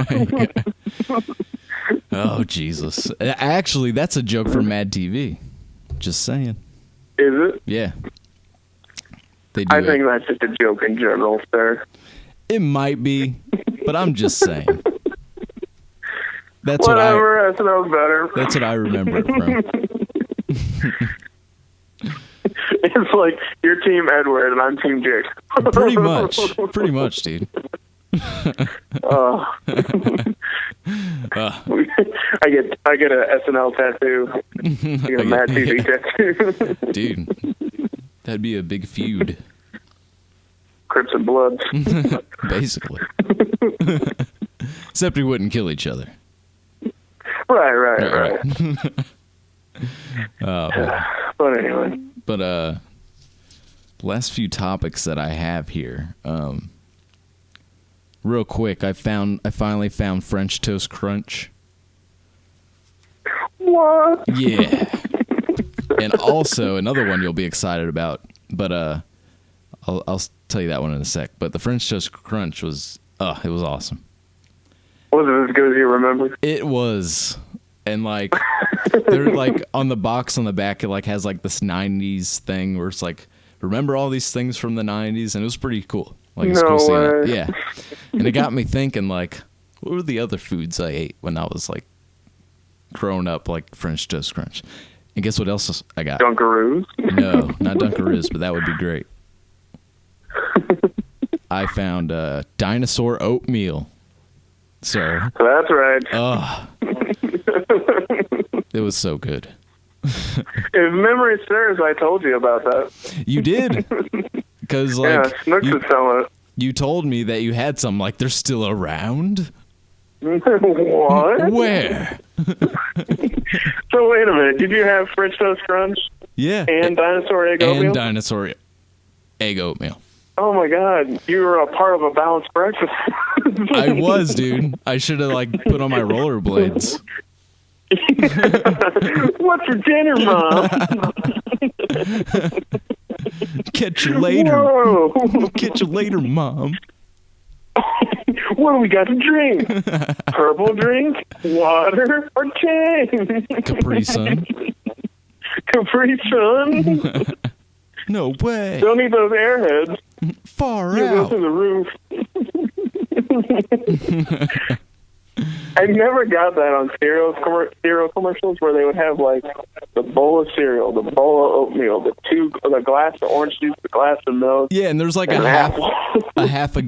Oh, Jesus. Actually, that's a joke from Mad TV. Just saying. Is it? Yeah. I think that's just a joke in general, sir. It might be, but I'm just saying. Whatever, that sounds better. That's what I remember it from. It's like you're Team Edward and I'm Team Jake. Pretty much, dude. I get a SNL tattoo. I get a Mad TV tattoo. Dude, that'd be a big feud. Crips and Bloods. Basically. Except we wouldn't kill each other. Right. But anyway. But last few topics that I have here. Real quick, I finally found French Toast Crunch. What? Yeah. And also another one you'll be excited about, but I'll tell you that one in a sec. But the French Toast Crunch was, it was awesome. Was it as good as you remember? It was. And like, they're like on the box on the back, it like has like this 90s thing where it's like, remember all these things from the 90s? And it was pretty cool. Like, it's cool seeing it. Yeah. And it got me thinking, like, what were the other foods I ate when I was like growing up, like French Toast Crunch? And guess what else I got? Dunkaroos? No, not Dunkaroos, but that would be great. I found dinosaur oatmeal, sir. That's right. Oh, it was so good. If memory serves, I told you about that. You did, because like Yeah, Snooks is selling it. you told me that you had some. Like, they're still around. What? Where? So wait a minute. Did you have French Toast Crunch Yeah, and dinosaur egg oatmeal? and dinosaur egg oatmeal. Oh my God! You were a part of a balanced breakfast. I was, dude. I should have like put on my rollerblades. What's for dinner, Mom? Catch you later. Whoa. Catch you later, Mom. What do we got to drink? Purple drink, water, or Tang? Capri Sun. Capri Sun? No way. Don't need those airheads. Far You go out. to the roof. I never got that on cereal commercials where they would have like the bowl of cereal, the bowl of oatmeal, the glass of orange juice, the glass of milk. Yeah, and there's like and a half apple.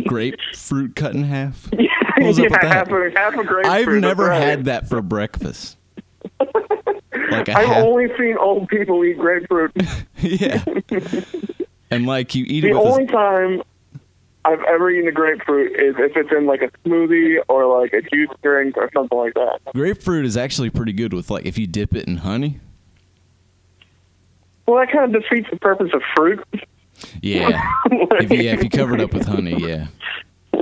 grapefruit cut in half. Yeah, What was up with that? half a grapefruit. I've that's never right. had that for breakfast. Like a I've half. only seen old people eat grapefruit. Yeah. And like you eat The it with only time I've ever eaten a grapefruit is if it's in like a smoothie or like a juice drink or something like that. grapefruit is actually pretty good with like if you dip it in honey. Well, that kind of defeats the purpose of fruit. Yeah. If you cover it up with honey, yeah.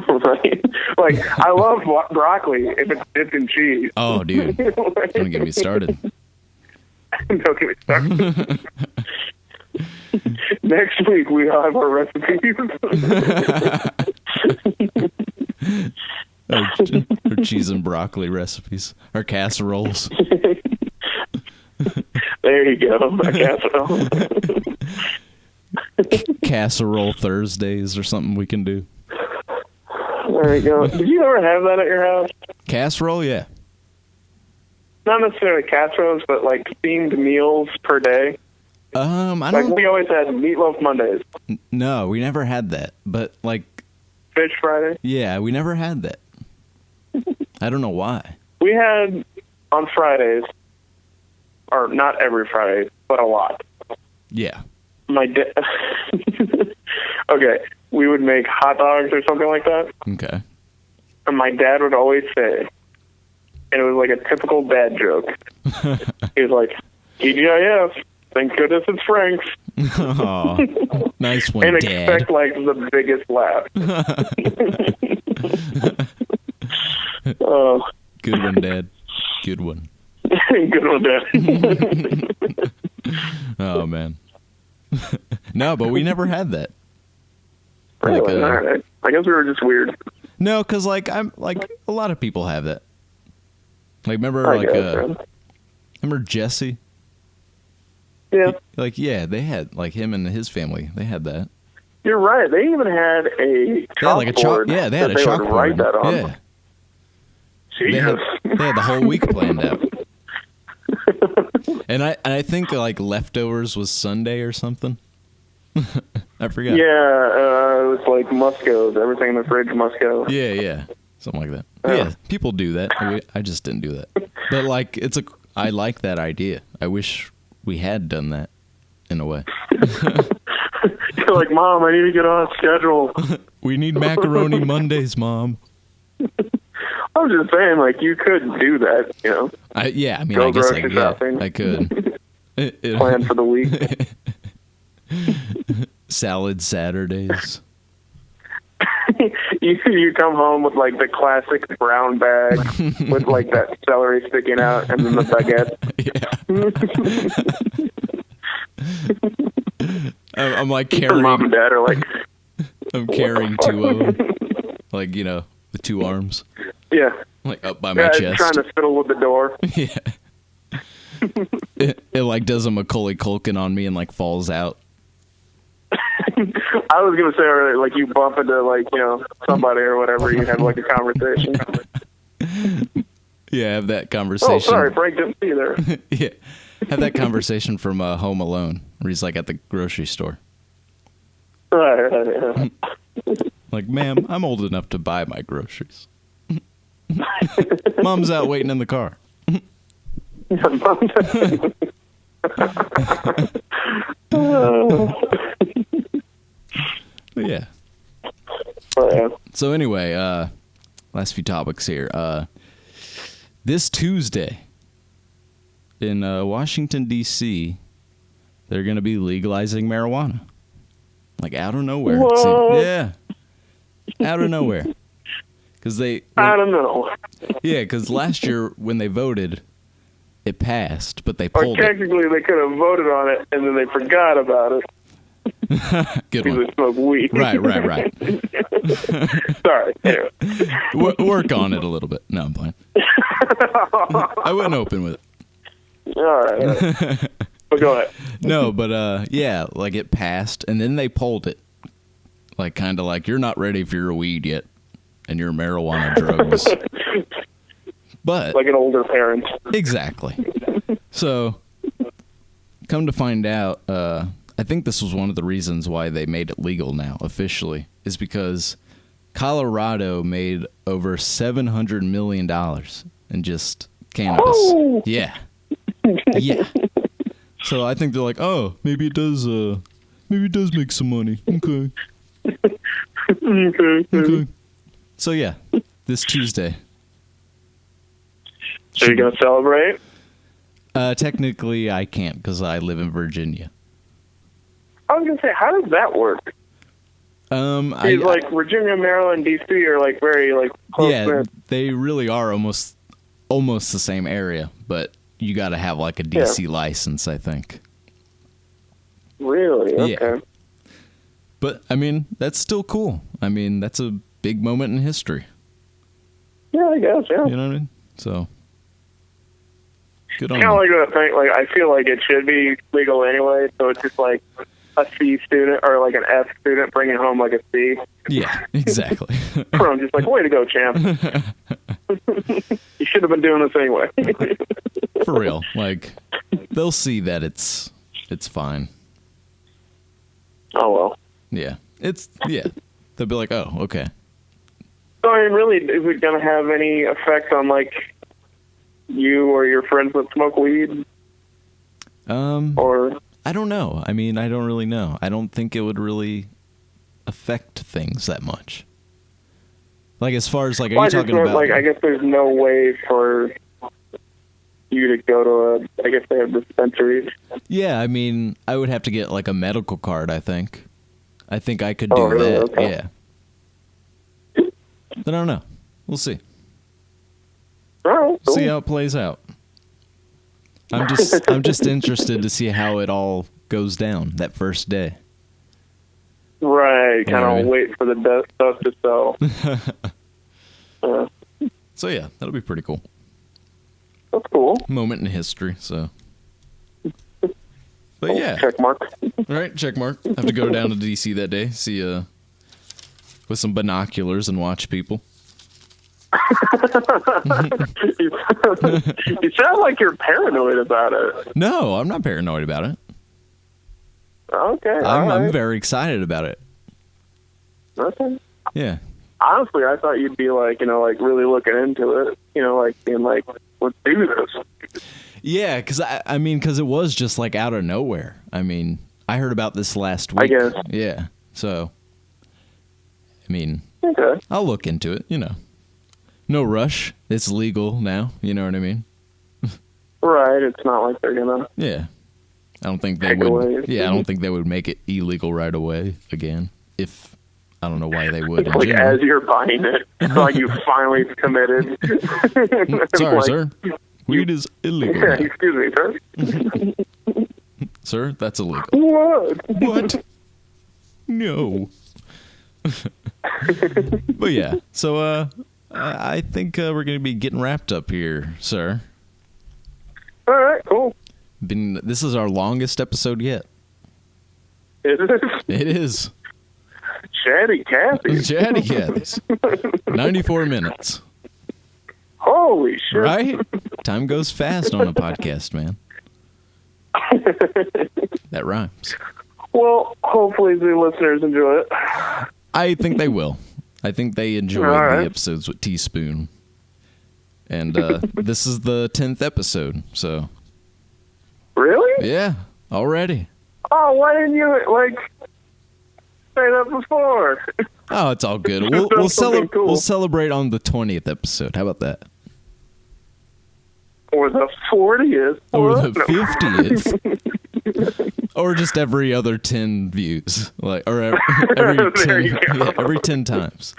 Right? Like, I love broccoli if it's dipped in cheese. Oh, dude. Don't get me started. Don't get me started. Next week, we have our recipes. Or cheese and broccoli recipes. Or casseroles. There you go. A casserole. Casserole Thursdays or something we can do. There you go. Did you ever have that at your house? Casserole, yeah. Not necessarily casseroles, but like themed meals per day. I Like don't. we always had meatloaf Mondays, No, we never had that. But like, fish Friday. yeah, we never had that. I don't know why. We had on Fridays, or not every Friday, but a lot. Yeah. My okay, we would make hot dogs or something like that, Okay. and my dad would always say, and it was like a typical dad joke. He was like, "TGIF, thank goodness it's Frank's," Oh, nice one, and Dad. expect like the biggest laugh. Oh, Good one, Dad. Good one. good one, Dad. Oh man. No, but we never had that. Really? All right. I guess we were just weird. No, because like I'm like a lot of people have that. Like remember I like guess, man. remember Jesse? Yeah, Like yeah, they had like him and his family. They had that. you're right. They even had a They had like a chalkboard. Yeah, they had that a they would write chalkboard. that on. Yeah, Jesus. they had the whole week planned out. And I think like leftovers was Sunday or something. I forgot. Yeah, it was like Musco's. Everything in the fridge must go. Yeah, something like that. Yeah. Yeah, people do that. I just didn't do that. But like, I like that idea. I wish we had done that in a way. You're like, Mom, I need to get on a schedule. We need macaroni Mondays, Mom. I was just saying, like, you could do that, you know. Yeah, I mean, Go I guess grocery shopping. I could. Plan for the week. Salad Saturdays. You come home with like the classic brown bag with like that celery sticking out and then the baguette. I'm like Your mom carrying. and dad are like, I'm carrying two of them, like, you know, with two arms, Yeah. like up by my chest. Trying to fiddle with the door. Yeah. It like does a Macaulay Culkin on me and like falls out. I was gonna say earlier, like you bump into like, you know, somebody or whatever, you have like a conversation. Yeah, have that conversation. Oh, sorry, Frank didn't see you there. Yeah, have that conversation from Home Alone, where he's like at the grocery store. Right. Like, ma'am, I'm old enough to buy my groceries. Mom's out waiting in the car. Yeah. So anyway, last few topics here. This Tuesday in Washington, D.C., they're going to be legalizing marijuana. Like, out of nowhere. Yeah. Out of nowhere. I don't know. Yeah, because last year when they voted, it passed, but they or pulled it. technically they could have voted on it and then they forgot about it. Good Because one. they smoke weed. Right. Sorry. Anyway. Work on it a little bit. No, I'm playing. I wouldn't open with it. All right. But go ahead. No, but yeah, like it passed, and then they pulled it. Like, kind of like, you're not ready for your weed yet, and your marijuana drugs. But Like an older parent. exactly. So, come to find out, I think this was one of the reasons why they made it legal now, officially, is because Colorado made over $700 million in just cannabis. Oh! Yeah. Yeah. So I think they're like, oh, maybe it does make some money. Okay. Okay. So yeah, this Tuesday. So you're going to celebrate? Technically, I can't because I live in Virginia. I was going to say, how does that work? Like Virginia, Maryland, D.C. are like very like close. Yeah, they really are almost the same area, but you got to have like a DC license, I think. Really? Okay. Yeah. But I mean, that's still cool. I mean, that's a big moment in history. Yeah, I guess. Yeah. You know what I mean? So good on Kind of them. like that thing. Like I feel like it should be legal anyway. So it's just like a C student or like an F student bringing home like a C. Yeah, exactly. I'm just like, way to go, champ. You should have been doing this anyway. For real. Like, they'll see that it's fine. Oh well. Yeah. They'll be like, oh, okay. So I mean, really, is it going to have any effect on like you or your friends that smoke weed? Or I don't know. I mean, I don't really know. I don't think it would really affect things that much. Like, as far as, like, are you talking about... Like, I guess there's no way for you to go to I guess they have dispensaries. Yeah, I mean, I would have to get, like, a medical card, I think. I think I could do really? that, Okay. yeah. But I don't know. We'll see. All right, cool. See how it plays out. I'm just interested to see how it all goes down that first day. Right, You know kind what I of mean? wait for the dust to settle. So yeah, that'll be pretty cool. That's cool. Moment in history, so. But yeah. Check mark. All right, check mark. I have to go down to DC that day, see with some binoculars and watch people. You sound like you're paranoid about it. No, I'm not paranoid about it. Okay, I'm very excited about it. Okay. Yeah. Honestly, I thought you'd be like, like really looking into it. Like being like, let's do this. Yeah, because because it was just like out of nowhere. I mean, I heard about this last week. I guess. Yeah. So, I mean, Okay. I'll look into it, No rush. It's legal now, you know what I mean? Right. It's not like they're gonna. Yeah. I don't think they Take would. away. Yeah, I don't think they would make it illegal right away again. If I don't know why they would. It's in like general. as you're buying it, it's like you finally committed. Sorry, Like, sir. Weed is illegal. Yeah, now. excuse me, sir. Sir, that's illegal. What? What? No. But yeah, so I think we're going to be getting wrapped up here, sir. All right, cool. This is our longest episode yet. Is it? It is. Chatty Cathy. Chatty Cathy's. 94 minutes. Holy shit. Right? Time goes fast on a podcast, man. That rhymes. Well, hopefully the listeners enjoy it. I think they will. I think they enjoyed right. the episodes with Tspoon. And this is the 10th episode, so. Really? Yeah, already. Oh, why didn't you, say that before? Oh, it's all good. That's something cool. We'll celebrate on the 20th episode. How about that? Or the 40th. Or What? the 50th. Or just every other 10 views. Or every There 10, you go. yeah, every 10 times.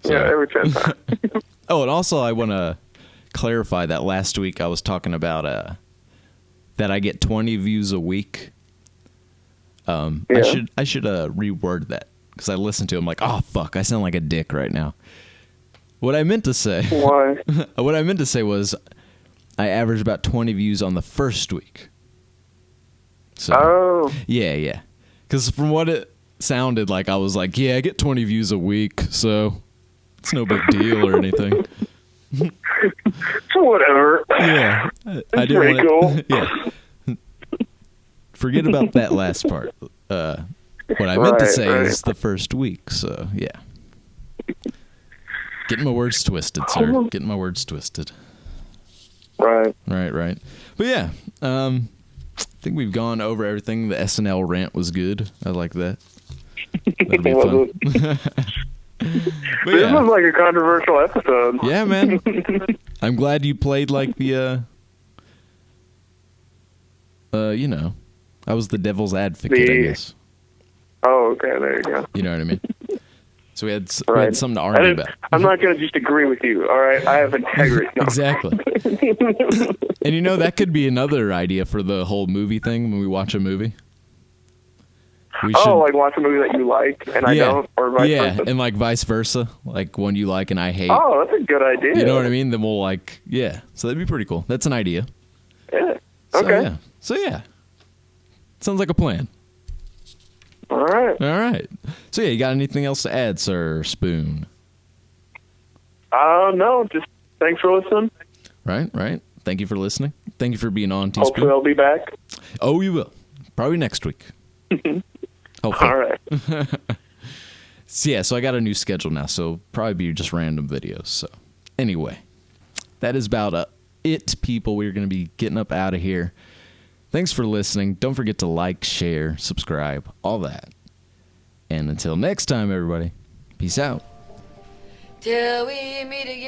So. Yeah, every 10 times. Oh, and also I want to clarify that last week I was talking about that I get 20 views a week. Yeah. I should reword that because I listened to it. I'm like, oh fuck, I sound like a dick right now. What I meant to say. Why? What I meant to say was I averaged about 20 views on the first week. So, Oh. yeah. Because from what it sounded like, I was like, yeah, I get 20 views a week, so it's no big deal or anything. So whatever. Yeah. It's pretty cool. Yeah. Forget about that last part. What I meant to say is the first week, so yeah. Getting my words twisted, sir. Getting my words twisted. Right. Right. But yeah, I think we've gone over everything. The SNL rant was good. I like that. That'll be fun. But This yeah. was like a controversial episode. Yeah, man. I'm glad you played like the, I was the devil's advocate, I guess. Oh, okay, there you go. You know what I mean? So we had Right. something to argue about. I'm not going to just agree with you, all right? I have integrity. No. Exactly. And that could be another idea for the whole movie thing when we watch a movie. We like watch a movie that you like and I don't, or vice versa? And like vice versa. Like one you like and I hate. Oh, that's a good idea. You know what I mean? Then we'll so that'd be pretty cool. That's an idea. Yeah. Okay. So yeah. Sounds like a plan. All right. So yeah, you got anything else to add, Sir Spoon? No, just thanks for listening. Right. Thank you for listening. Thank you for being on, Tspoon. Hopefully I'll be back. Oh, you will. Probably next week. Hopefully. All right. So I got a new schedule now, so probably be just random videos. So anyway, that is about it, people. We're going to be getting up out of here. Thanks for listening. Don't forget to like, share, subscribe, all that. And until next time, everybody, peace out. Till we meet again.